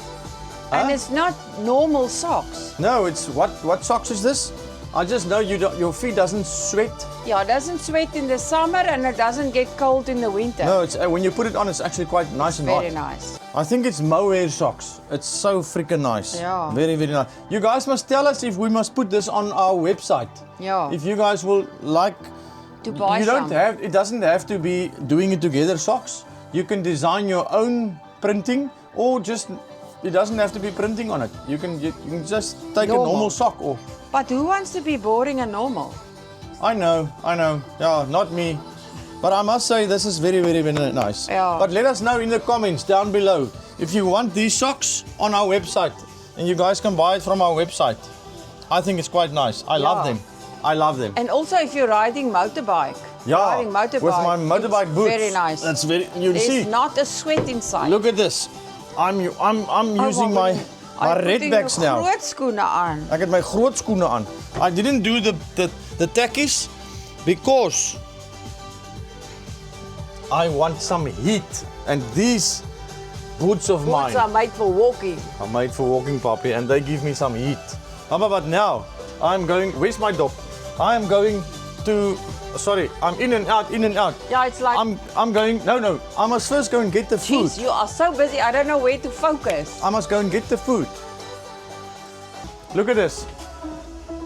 And Huh? it's not normal socks. No, it's what socks is this? I just know your feet doesn't sweat. Yeah, it doesn't sweat in the summer and it doesn't get cold in the winter. No, it's when you put it on, it's actually quite nice and hot. Very nice. I think it's mohair socks. It's so freaking nice. Yeah. Very, very nice. You guys must tell us if we must put this on our website. Yeah. If you guys will like To buy you don't some. have it doesn't have to be Doing It Together socks. You can design your own printing or just it doesn't have to be printing on it. You can just take Normal. a normal sock or But who wants to be boring and normal? I know. Yeah, not me. But I must say this is very, very, very nice. Yeah. But let us know in the comments down below if you want these socks on our website and you guys can buy it from our website. I think it's quite nice. I love Yeah. them. I love them. And also if you're riding motorbike. Driving motorbike. with my motorbike It's boots. very nice. That's very. You There's see, not a sweat inside. look at this. I'm using my red backs now. Groot skoene aan. Ek het my groot skoene aan. I didn't do the tackies because I want some heat, and these boots of mine Boots are made for walking. are made for walking, Papi, and they give me some heat. But now I'm going. Where's my dog? I am going to. Sorry, I'm in and out, in and out. Yeah, it's like, I'm going. No. I must first go and get the food. jeez, you are so busy. I don't know where to focus. I must go and get the food. Look at this.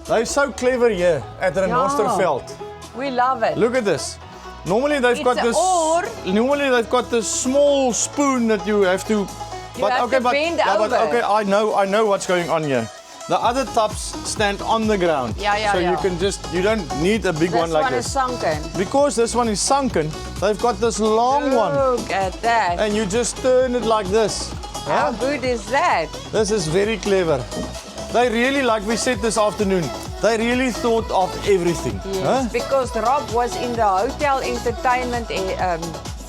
They're so clever here at Renosterveld. We love it. Look at this. Normally they've It's got a this. oar. Normally they've got this small spoon that you have to. have to bend but over. okay, I know what's going on here. The other tops stand on the ground. Yeah, So you yeah. can you don't need a big This one like one is this. sunken. Because this one is sunken, they've got this long one, Look at that. and you just turn it like this. How Huh? good is that? This is very clever. They really, like we said this afternoon, they really thought of everything. Huh? Because Rob was in the hotel entertainment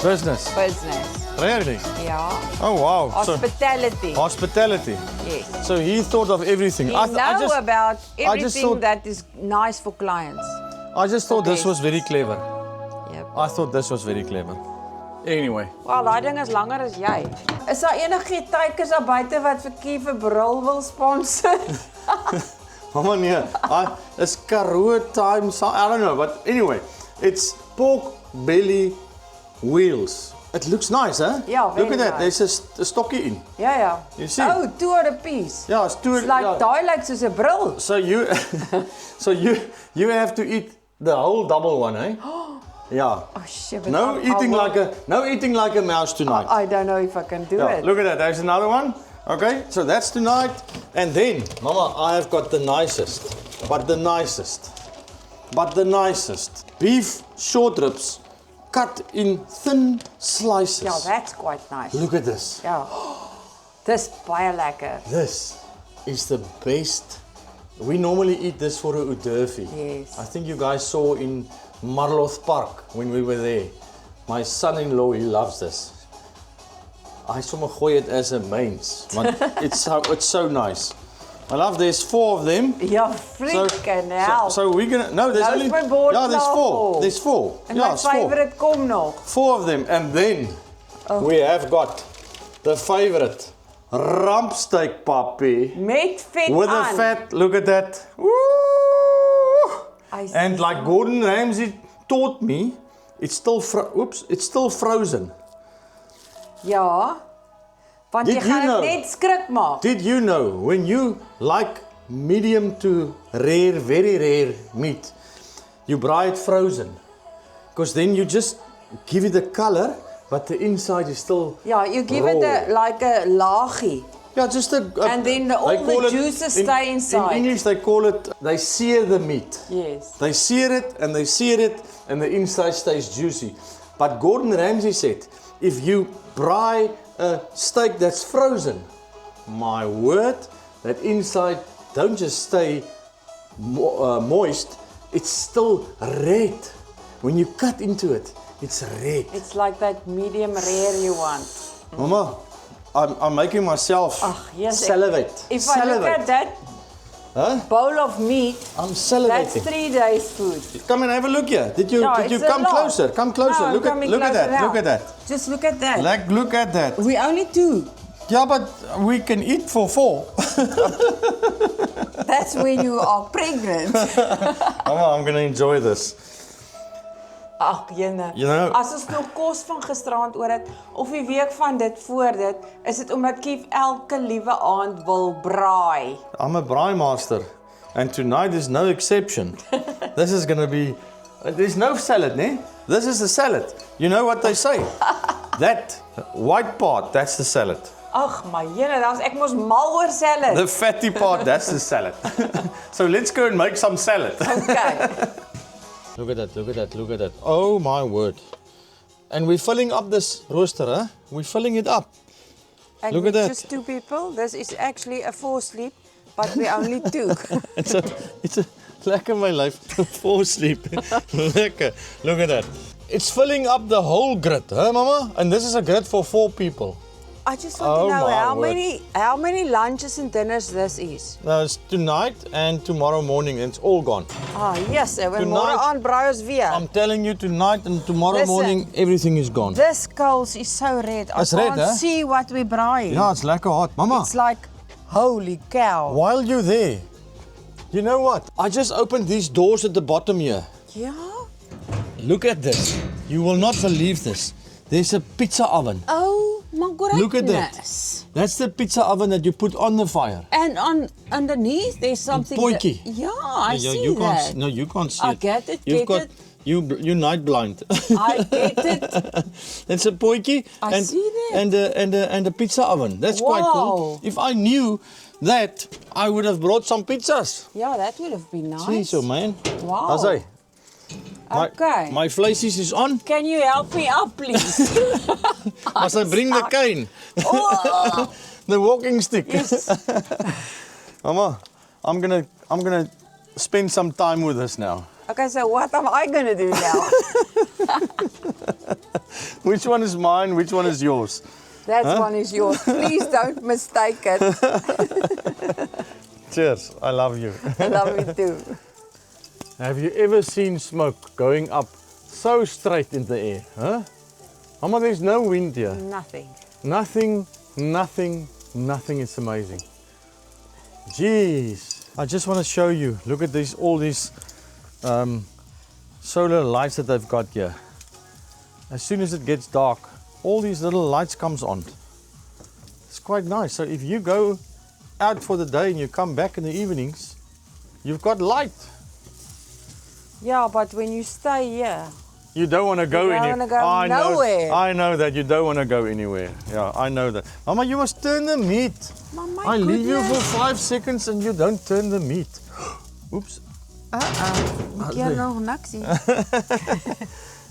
Business. business. Really? Yeah. Oh wow. So, Hospitality. hospitality. Yes. So he thought of everything. We I know about I just everything thought- that is nice for clients. I just thought this Okay. was very clever. Yep. I thought this was very clever. Anyway. Wel, daai ding is langer as jy. Is daar enige tykers daar buite wat vir Kiefer Bril wil sponsor? Mama, nee. It's Karoo time. I don't know, but anyway, it's pork belly wheels. It looks nice, huh? Yeah, very Look at that. nice. There's a stockie in. Ja, ja. You see? Oh, 2 at a piece. Yeah, it's two. It's like yeah. daai lyk soos 'n bril. So you, you have to eat the whole double one, eh? Yeah. Oh shit. but No I eating will- like a mouse tonight. I don't know if I can do Yeah, it. look at that. There's another one. Okay, so that's tonight. And then, Mama, I have got the nicest. But the nicest. Beef short ribs cut in thin slices. Ja, that's quite nice. Look at this. Ja. Dis baie lekker. This is the best. We normally eat this for a udurfi. Yes. I think you guys saw in Marloth Park when we were there. My son-in-law, he loves this. I sommer gooi it as a mains, want it's so nice. My love, there's 4 of them. Ja, freaking hell. So we're gonna there's Nou is only my bord yeah, there's klaar 4. vol. There's 4. En yeah, my it's 4. favorite kom nog. 4 of them, and then we have got the favorite rump steak, Papi. Met vet With the aan. fat, look at that. Woo! I see. And like Gordon Ramsay taught me, it's still frozen. Ja. Want Did jy you gaan know? dit net skrik maak. Did you know when you like medium to rare, very rare meat, you buy it frozen? Because then you just give it the color, but the inside is still Ja, you give raw. it like a laagie. Yeah, just a And then all they the call it- juices stay inside. In English they call it, they sear the meat. Yes. They sear it and the inside stays juicy. But Gordon Ramsay said, if you fry a steak that's frozen, my word, that inside don't just stay moist, it's still red. When you cut into it, it's red. It's like that medium rare you want. Mama, I'm making myself Ag, yes, salivate. If I look at that bowl of meat, I'm that's salivating. 3 days food. Come and have a look here. Did you Yeah, did you it's a come lot. closer? Come closer. No, look at coming look at closer that. now. Look at that. Just look at that. Look at that. We only 2. Yeah, but we can eat for 4. That's when you are pregnant. Mama, I'm gonna enjoy this. Ag, jene. You know- As ons nog kos van gisteraand oor het of die week van dit voor dit, is dit omdat Kief elke liewe aand wil braai. I'm a braai master, and tonight is no exception. This is gonna be. There's no salad, ne? This is the salad. You know what they say? That white part, that's the salad. Ag, my jene, dan is ek mos mal oor salad. The fatty part, that's the salad. So let's go and make some salad. Okay. Look at that, look at that, look at that. Oh my word. And we're filling up this roaster, huh? We're filling it up. And Look at we're that. just 2 people. This is actually a 4 sleep, but we're only 2. It's Lekker my lyf. Fall asleep. Lekker. Look at that. It's filling up the whole grid, huh, Mama? And this is a grid for 4 people. I just want Oh to know my how many lunches and dinners this is. Now it's tonight and tomorrow morning, and it's all gone. Ah, yes, en Tonight- môre aan braai ons weer. I'm telling you, tonight and tomorrow Listen. morning, everything is gone. This coals is so red. I It's red, can't hè? see what we braai. Yeah, it's lekker hot. Mama, It's like, holy cow. while you're there, you know what? I just opened these doors at the bottom here. Ja? Look at this. You will not believe this. There's a pizza oven. Oh, my goodness. Look at that. That's the pizza oven that you put on the fire. And underneath there's something. Potjie. Yeah, I see you that. can't. No, you can't see I it. get it, You've get got it. you're night blind. I get it. It's a potjie I and see that. and a pizza oven. That's quite cool. Wow. If I knew that, I would have brought some pizzas. Yeah, that would have been nice. See so man. Wow. How's hy? Okay. My vleisies is on. Can you help me up, please? Must I bring the cane? Oh, The walking stick. yes. Mama, I'm gonna spend some time with this now. Okay, so what am I going to do now? Which one is mine? Which one is yours? That one is yours. Please don't mistake it. Cheers. I love you. I love it too. Have you ever seen smoke going up so straight in the air? Huh? Mama, there's no wind here. Nothing. Nothing. It's amazing. Jeez. I just want to show you. Look at these, all these solar lights that they've got here. As soon as it gets dark, all these little lights comes on. It's quite nice. So if you go out for the day and you come back in the evenings, you've got light. Yeah, but when you stay here, You don't want to go don't anywhere. wanna go nowhere. I know that you don't want to go anywhere. Yeah, I know that. Mama, you must turn the meat. Mama, I leave you for 5 seconds and you don't turn the meat. Oops. Moet jy nog niks sien?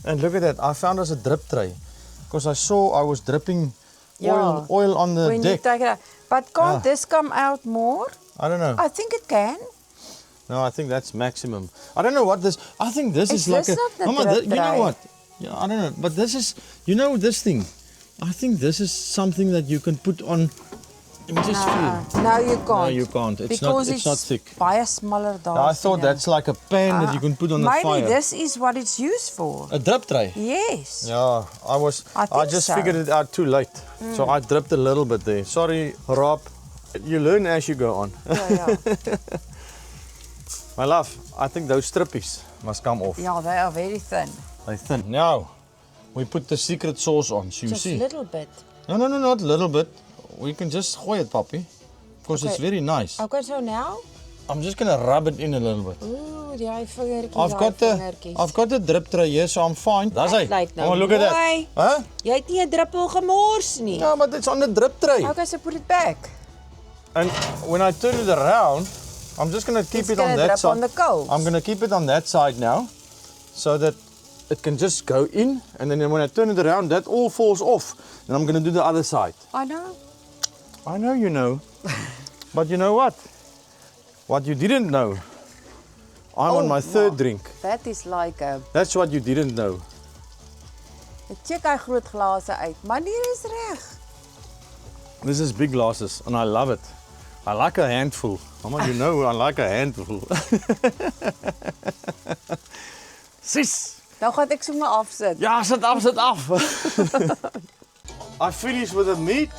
And look at that. I found us a drip tray. Because I saw I was dripping Yeah. oil on the When you deck. take it out. But can't Yeah. this come out more? I don't know. I think it can. No, I think that's maximum. I don't know what this. I think this is Is like this a. not the Mama, drip you know tray? what? Yeah, I don't know. But this is. You know this thing. I think this is something that you can put on. Let me just feel. No, you can't. No, you can't. It's because not. It's not thick. Baie smaller daar. I thought that's like a pan that you can put on the Maybe fire. this is what it's used for. A drip tray. Yes. Yeah, I I think just so. figured it out too late. So I dripped a little bit there. Sorry, Rob. You learn as you go on. Yeah. My love, I think those strippies must come off. Yeah, they are very thin. They're thin. Now, we put the secret sauce on. So you Just a see. little bit. No, not a little bit. We can just gooi it, Papi. Because it's Okay. very nice. Okay, so now? I'm just gonna rub it in a little bit. Ooh, die vingertjies. I've got the drip tray here, so I'm fine. That's it. lyk nou Oh, look at that. mooi. Huh? Jy het nie 'n druppel gemors nie. Yeah, but it's on the drip tray. Okay, so put it back. And when I turn it around, I'm just gonna keep It's it on gonna that drip side. on the coals. I'm gonna keep it on that side now, so that it can just go in, and then when I turn it around, that all falls off. And I'm gonna do the other side. I know. I know you know, but you know what? What you didn't know, I'm on Oh, my third wow. drink. That is like a... That's what you didn't know. Ek check hy groot glase uit. Maar die is reg. This is big glasses, and I love it. I like a handful. Mama, you know I like a handful. Sis! Nou gaan ek sommer afsit. Ja, sit af. I finished with the meat,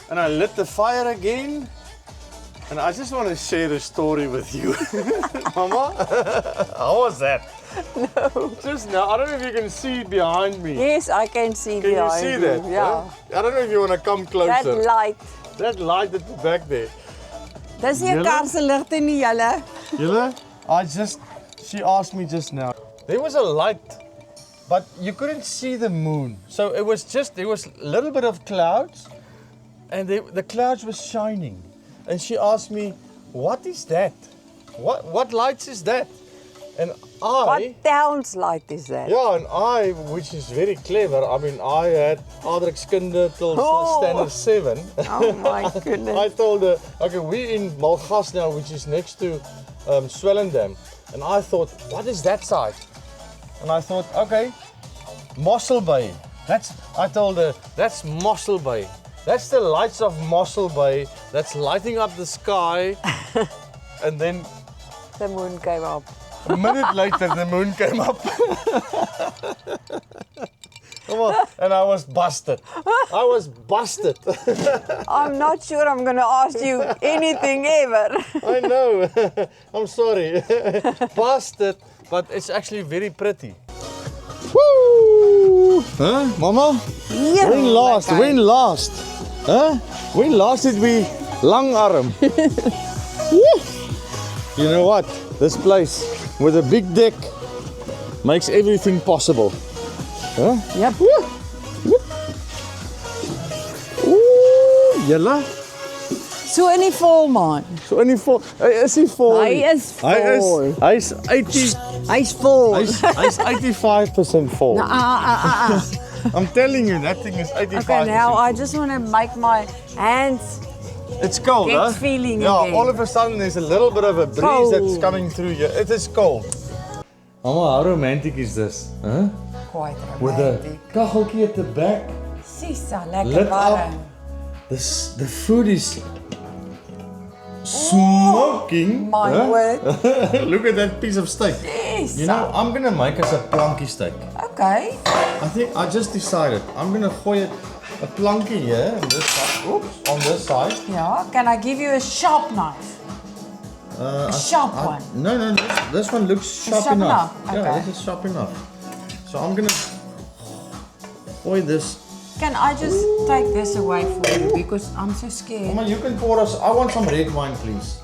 and I lit the fire again. And I just want to share a story with you. Mama, how was that? No. Just now, I don't know if you can see it behind me. Yes, I can see Can you behind see you. that? Ja. Huh? I don't know if you want to come That closer. light. That light at the back there. Dis nie 'n Julle? kaarseligte nie, julle. She asked me just now. There was a light, but you couldn't see the moon. So there was a little bit of clouds, and the clouds was shining. And she asked me, what is that? What lights is that? And What I, town's light is that? yeah, and I, which is very clever, I mean, I had Adrikskunde till Oh. standard 7. Oh my I goodness. told her, okay, we're in Malgas now, which is next to Swellendam. And I thought, what is that side? And I thought, okay, Mossel Bay. I told her, that's Mossel Bay. That's the lights of Mossel Bay that's lighting up the sky. And then The moon came up. a minute later, the moon came up. Come on, and I was busted. I'm not sure I'm going to ask you anything ever. I know. I'm sorry. Busted, but it's actually very pretty. Woo! Huh, Mama? Yeah. When last? Huh? When last did we langarm? Woo! You know what? This place with a big deck makes everything possible. Huh? Yep. Ooh, julle. So in die vol man. So in die vol, is hy vol? Hy is vol. Hy's 80. Hy's vol. Hy's 85% vol. Ah. I'm telling you, that thing is 85%. Okay, now I just want to make my hands. It's cold, Get huh? feeling Yeah, again. all of a sudden there's a little bit of a breeze Cold. that's coming through here. It is cold. Mama, how romantic is this? Huh? Quite With a romantic. kacheltjie at the back. Sisa, lekker Lit up. warm. The food is smoking. My huh? word. Look at that piece of steak. Yes. You know, I'm gonna make us a plankie steak. Okay. I think I just decided I'm gonna gooi a plankie here on this side. Oops, on this side. Yeah, can I give you a sharp knife? A sharp one. No, this one looks sharp sharp enough. enough? Yeah, Okay. this is sharp enough. So I'm gonna gooi this. Can I just take this away for you because I'm so scared. Mama, you can pour us. I want some red wine, please.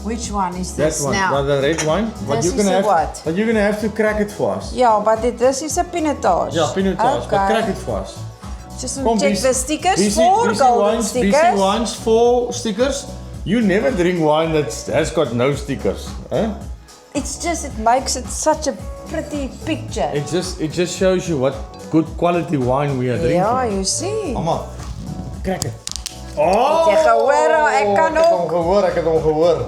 Which one is That this one, now? the red wine. But This you're is gonna a have, what? But you're gonna have to crack it for us. Yeah, but this is a pinotage. Yeah, pinotage. Okay. But crack it for us. Just want to check the stickers. BC, 4 BC golden wines, stickers. BC wines, 4 stickers. You never drink wine that has got no stickers, huh? It's just, it makes it such a pretty picture. It just shows you what good quality wine we are drinking. Ja, you see. Mama, crack it. Oh! Jy gehoor, ek kan Ek het hom gehoor.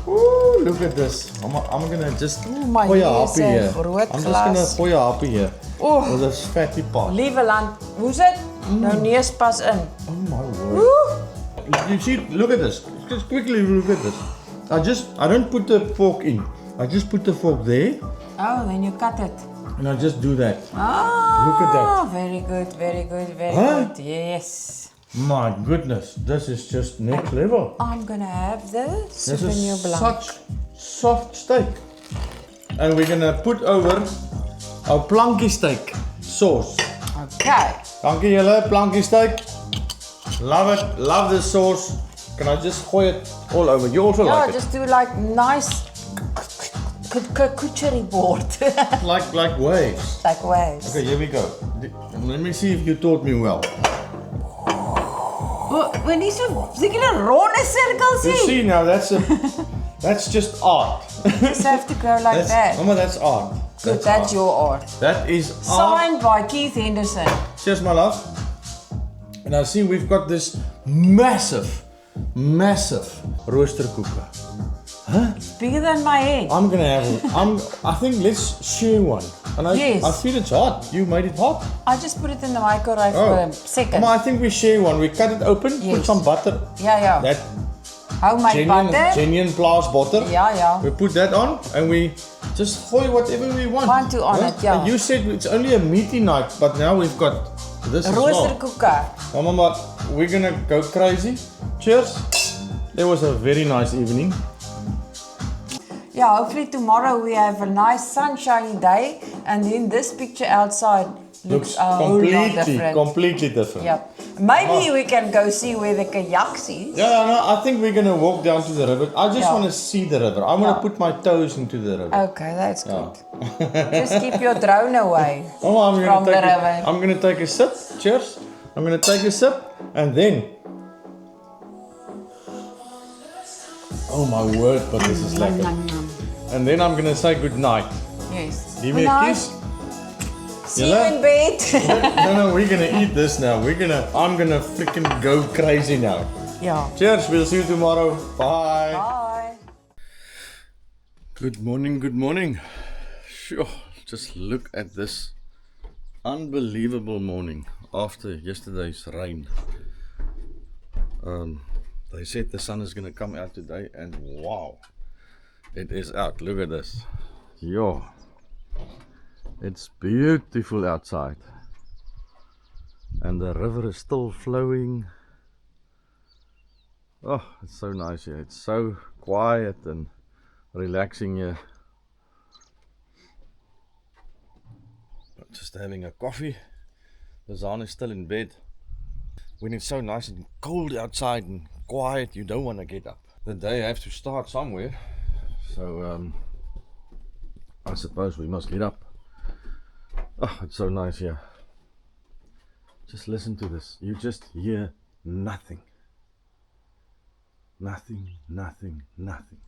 Ooh, look at this. Mama, I'm gonna just my gooi 'n Jesus, happie hier. groot I'm just gonna glas. gooi 'n happie hier. Oeh. With this fatty pot. Liewe land, hoe's dit? Nou neus pas in. Oh my word. You see, look at this. Just quickly look at this. I don't put the fork in. I just put the fork there Oh, then you cut it. and I just do that. Ah, Look at that. Very good, very good, very Huh? good. Yes. My goodness, this is just next level. I'm gonna have the This souvenir is blanc. such soft steak. And we're gonna put over our plankie steak sauce. Okay. Dankie julle, plankie steak. Love it, love this sauce. Can I just gooi it all over? You also Yeah, like just do like nice charcuterie board. it? Like waves. Like waves. Okay, here we go. Let me see if you taught me well. When you seker ronde cirkels You sien. see now, that's just art. Just have to go like that. Mama, that's art. Good, that's your art. That is art. Signed by Keith Henderson. Cheers, my love. And I see we've got this massive roosterkoeken. Bigger than my head. I'm gonna have. I think let's share one. And Yes. I feel it's hot. You made it hot. I just put it in the microwave for a second. Mama, I think we share one. We cut it open, put Yes. some butter. Yeah. That Homemade butter. genuine Plaas butter. Yeah. We put that on and we just gooi whatever we want. Want to on it, yeah. And you said it's only a meaty night, but now we've got this as well. Roosterkoeke. Mama, we're gonna go crazy. Cheers. It was a very nice evening. Yeah, hopefully tomorrow we have a nice sunshiny day and then this picture outside looks a whole lot different. Completely different. Yep. Maybe we can go see where the kayaks is. Yeah, no, I think we're gonna walk down to the river. I just Yeah. want to see the river. I want to Yeah. put my toes into the river. Okay, that's Yeah. good. Just keep your drone away Oh, from the river. I'm gonna take a sip. Cheers. I'm gonna take a sip and then. Oh my word, but this is lekker. Nom. And then I'm gonna say good night. Yes. Give me a kiss. See you in bed. No, we're gonna eat this now. I'm gonna freaking go crazy now. Yeah. Cheers. We'll see you tomorrow. Bye. Bye. Good morning, good morning. Sure, just look at this unbelievable morning after yesterday's rain. They said the sun is going to come out today, and wow, it is out. Look at this. Yo, it's beautiful outside, and the river is still flowing. Oh, it's so nice here. It's so quiet and relaxing here. Just having a coffee. Lizanne is still in bed. When it's so nice and cold outside and quiet, you don't want to get up. The day has to start somewhere, so I suppose we must get up. Oh, it's so nice here. Just listen to this. You just hear nothing. Nothing, nothing, nothing.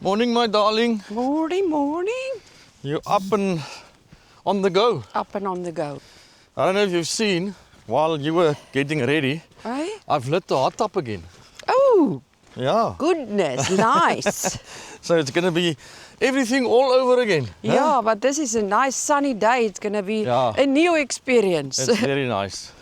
Morning, my darling. Morning, morning. You're up and on the go. Up and on the go. I don't know if you've seen, while you were getting ready, Hey? I've lit the hot tub again. Oh, Yeah. goodness, nice. So it's going to be everything all over again. huh? Yeah, but this is a nice sunny day. It's going to be Yeah. a new experience. It's very nice.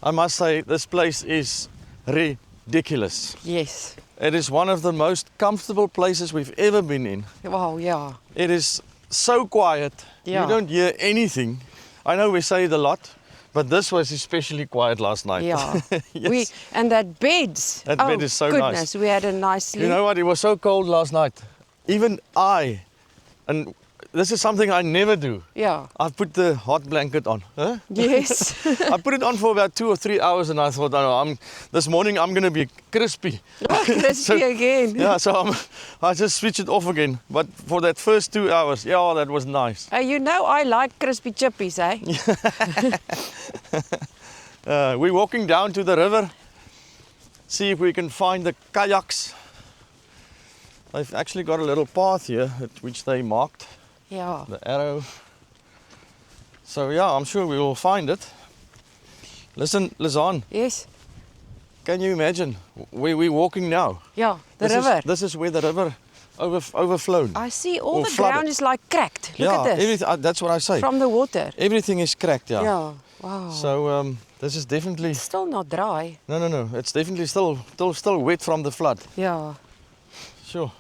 I must say, this place is ridiculous. Yes. It is one of the most comfortable places we've ever been in. Wow, yeah. It is so quiet. Yeah. You don't hear anything. I know we say it a lot, but this was especially quiet last night. Yeah. Yes. And that beds. That oh, bed is so nice. goodness, we had a nice sleep. You know what? It was so cold last night. Even and this is something I never do. Yeah. I put the hot blanket on. Huh? Yes. I put it on for about 2 or 3 hours, and I thought, oh, this morning I'm going to be crispy. Crispy So- again. Yeah, so I just switched it off again. But for that first 2 hours, yeah, that was nice. You know I like crispy chippies, eh? We're walking down to the river, see if we can find the kayaks. They've actually got a little path here, which they marked, Yeah. the arrow. So yeah, I'm sure we will find it. Listen, Lizanne, Yes. can you imagine where we're walking now? Yeah, the This river. This is where the river overflown. I see all or the flooded. ground is like cracked. Look yeah, at this. everything, that's what I say. From the water. Everything is cracked, yeah. Yeah. Wow. So this is definitely, It's still not dry. no, it's definitely still wet from the flood. Yeah. Sure.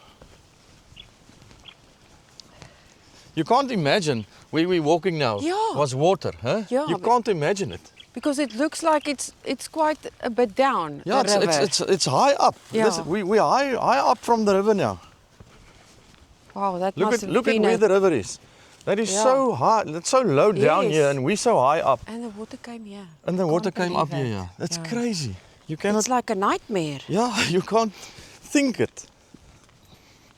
You can't imagine where we're walking now Yeah. was water, huh? Yeah, You but- can't imagine it. Because it looks like it's quite a bit down. Yeah, the river. it's high up. Yeah. We're high up from the river now. Wow, that Look must at have look at been where a... the river is. That is Yeah. so high. It's so low down Yes. here, and we're so high up. And the water came here. And the water Can't came up believe here. it. Yeah, that's Yeah. crazy. You cannot. It's like a nightmare. Yeah, you can't think it.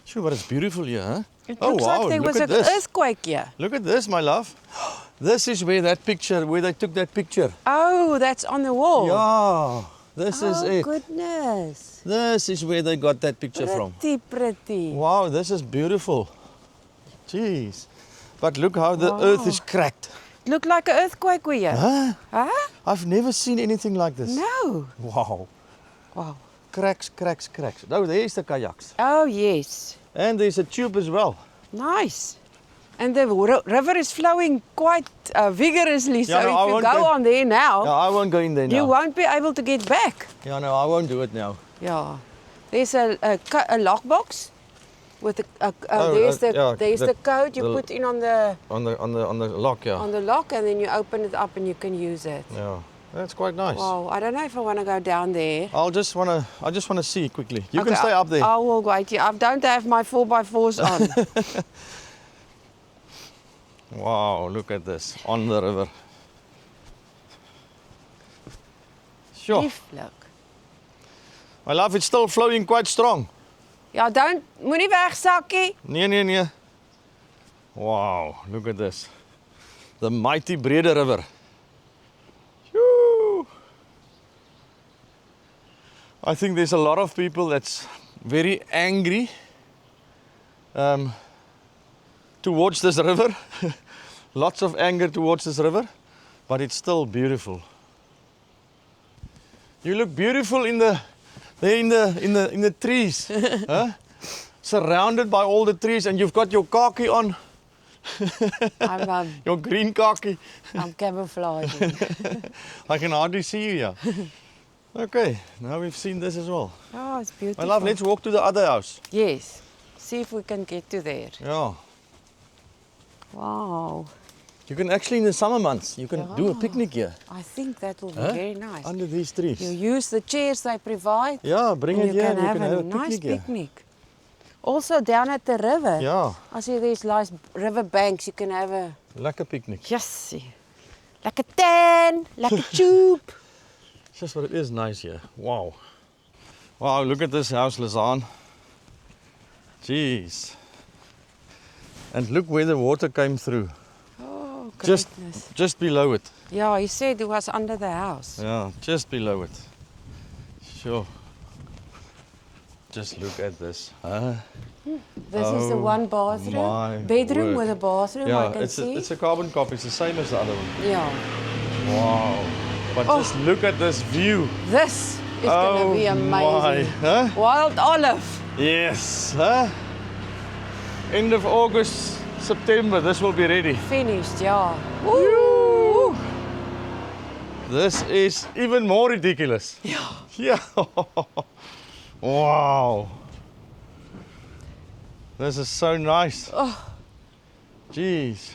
Sure, but it's beautiful here, huh? It Oh, looks wow, like there look was at an this. earthquake here. Look at this, my love. This is where they took that picture. Oh, that's on the wall. Yeah, this is Oh, it. goodness. This is where they got that picture from. Pretty. Wow, this is beautiful. Jeez. But look how the earth is cracked. Look like an earthquake we here. Huh? Huh? I've never seen anything like this. No. Wow. Wow. Cracks. No, there's the kayaks. Oh, yes. And there's a tube as well. Nice. And the river is flowing quite vigorously, so Yeah, no, I if you won't go go- on there now, Yeah, I won't go in there now. you won't be able to get back. Yeah, no, I won't do it now. Yeah. There's a lockbox with Oh, there's yeah, the code you the- put in on the On the lock, yeah. lock, and then you open it up and you can use it. Yeah, that's quite nice. Wow, I don't know if I want to go down there. I just wanna see quickly. You can Okay, stay up there. I will wait here. I don't have my 4x4s on. Wow, look at this on the river. Sure, Lieflik. my love, it's still flowing quite strong. Ja, moenie wegsakkie. Nee. Wow, look at this. The mighty Brede River. Phew. I think there's a lot of people that's very angry towards this river. Lots of anger towards this river, but it's still beautiful. You look beautiful in the trees, huh? Surrounded by all the trees, and you've got your khaki on, your green khaki. I'm camouflaging. I can hardly see you here. Okay, now we've seen this as well. Oh, it's beautiful. My love, let's walk to the other house. Yes. See if we can get to there. Yeah. Wow. You can actually, in the summer months, you can do a picnic here. I think that will be Huh? very nice. Under these trees. You use the chairs they provide. Yeah, bring and it you here can and you have can have a nice picnic here. picnic. Also down at the river. Yeah, I see there's nice river banks. You can have a like a picnic. yes, like a tan, like a tube. It's just what it is nice here. Wow. Wow, look at this house, Lizanne. Jeez. And look where the water came through. Oh Just, goodness. just below it. Yeah, he said it was under the house. Yeah, just below it. Sure. Just look at this. Huh? This is the Oh, one bathroom, my bedroom word. with a bathroom. I Yeah, can it's see. a carbon copy. It's the same as the other one. Yeah, Wow. But Oh. just look at this view. this is gonna be amazing. My. Huh? Wild olive. Yes. Huh? End of August, September, this will be ready. Finished, yeah. Woo! This is even more ridiculous. Yeah. Yeah. Wow. This is so nice. Oh. Jeez.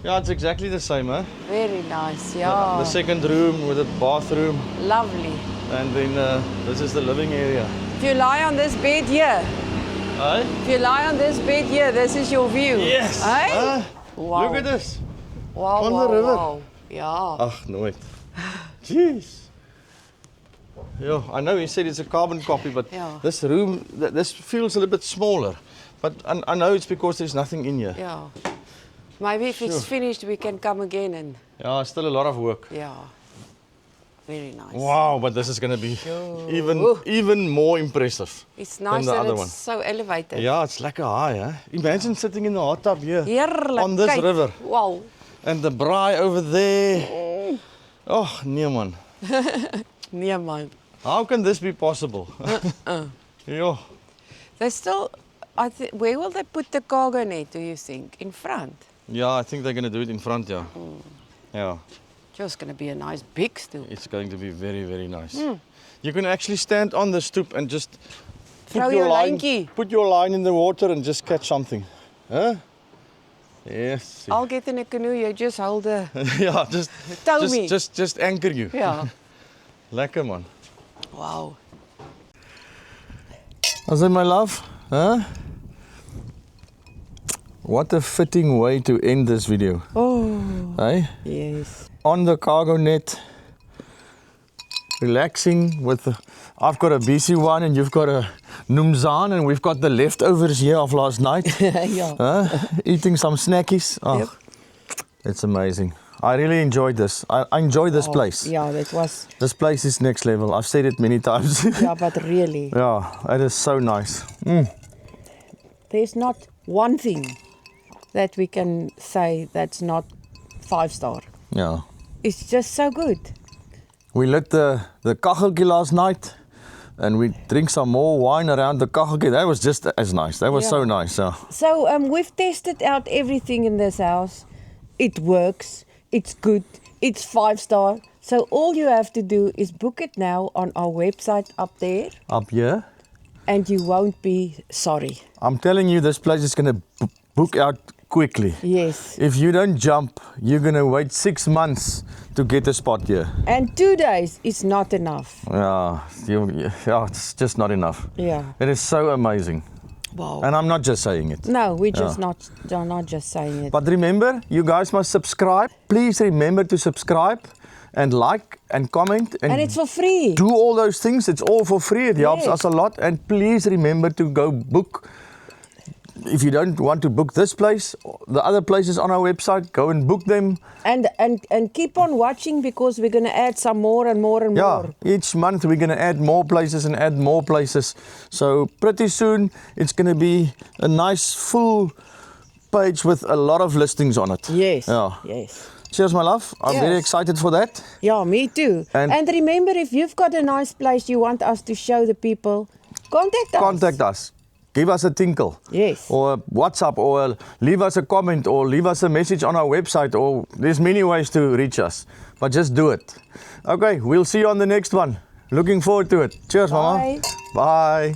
Yeah, it's exactly the same, huh? Very nice, yeah. The second room with a bathroom, Lovely. and then this is the living area. If you lie on this bed here, Hey? if you lie on this bed here, this is your view. Yes. Hey? Huh? Wow. Look at this. Wow, on the wow, river. wow. Yeah. Ach, nooit. Jeez. Yeah, I know he said it's a carbon copy, but Yeah. this room, this feels a little bit smaller. But I know it's because there's nothing in here. Yeah. Maybe if it's Sure. finished, we can come again and, Yeah, still a lot of work. yeah. Very nice. Wow, but this is going to be Sure. even more impressive. It's nice the that other it's one. so elevated. Yeah, it's lekker high, huh? Imagine sitting in the hot tub here Heerlijk. on this Kyk. river. Wow. And the braai over there. Oh, nee man. Nee man. How can this be possible? Yeah. They still, where will they put the cargo net, do you think? In front? Yeah, I think they're going to do it in front, yeah. Yeah, Just going to be a nice big stool. it's going to be very, very nice. You can actually stand on the stoop and just Throw your lijntjie. put your line in the water and just catch something. Huh? Yes. I'll get in a canoe, you just hold the, Yeah, tow me. just anchor you. Yeah. Lekker man. Wow. Is it my love? Huh? What a fitting way to end this video. Oh, Hey? yes. On the cargo net, relaxing with the, I've got a BC1 and you've got a Numzan and we've got the leftovers here of last night. Yeah. Huh? Eating some snackies. Oh, Yep. It's amazing. I really enjoyed this. I enjoy this place. Yeah, that was, This place is next level. I've said it many times. yeah, but really, Yeah, it is so nice. there's not one thing that we can say that's not 5-star. Yeah. It's just so good. We lit the kacheltjie last night. and we drink some more wine around the kacheltjie. That was just as nice. That was Yeah. so nice. Yeah. So we've tested out everything in this house. It works. It's good. It's 5-star. So all you have to do is book it now on our website up there, Up here, and you won't be sorry. I'm telling you, this place is going to book out quickly. Yes. If you don't jump, you're going to wait 6 months to get a spot here. And 2 days is not enough. Yeah, it's just not enough. Yeah. It is so amazing. Wow. And I'm not just saying it. No, we're just not just saying it. But remember, you guys must subscribe. Please remember to subscribe and like and comment And it's for free. do all those things. It's all for free. It helps Yes. us a lot. And please remember to go book. If you don't want to book this place, the other places on our website, go and book them. And keep on watching, because we're going to add some more and more and Yeah, more. each month we're going to add more places and add more places. So pretty soon it's going to be a nice full page with a lot of listings on it. Yes. Yeah. Yes. Cheers, my love. I'm very Yes. excited for that. Yeah, me too. And- And remember, if you've got a nice place you want us to show the people, contact us. Contact us. Give us a tinkle. Yes. Or a WhatsApp, or leave us a comment, or leave us a message on our website, or there's many ways to reach us. But just do it. Okay, we'll see you on the next one. Looking forward to it. Cheers, Mama. Bye. Bye.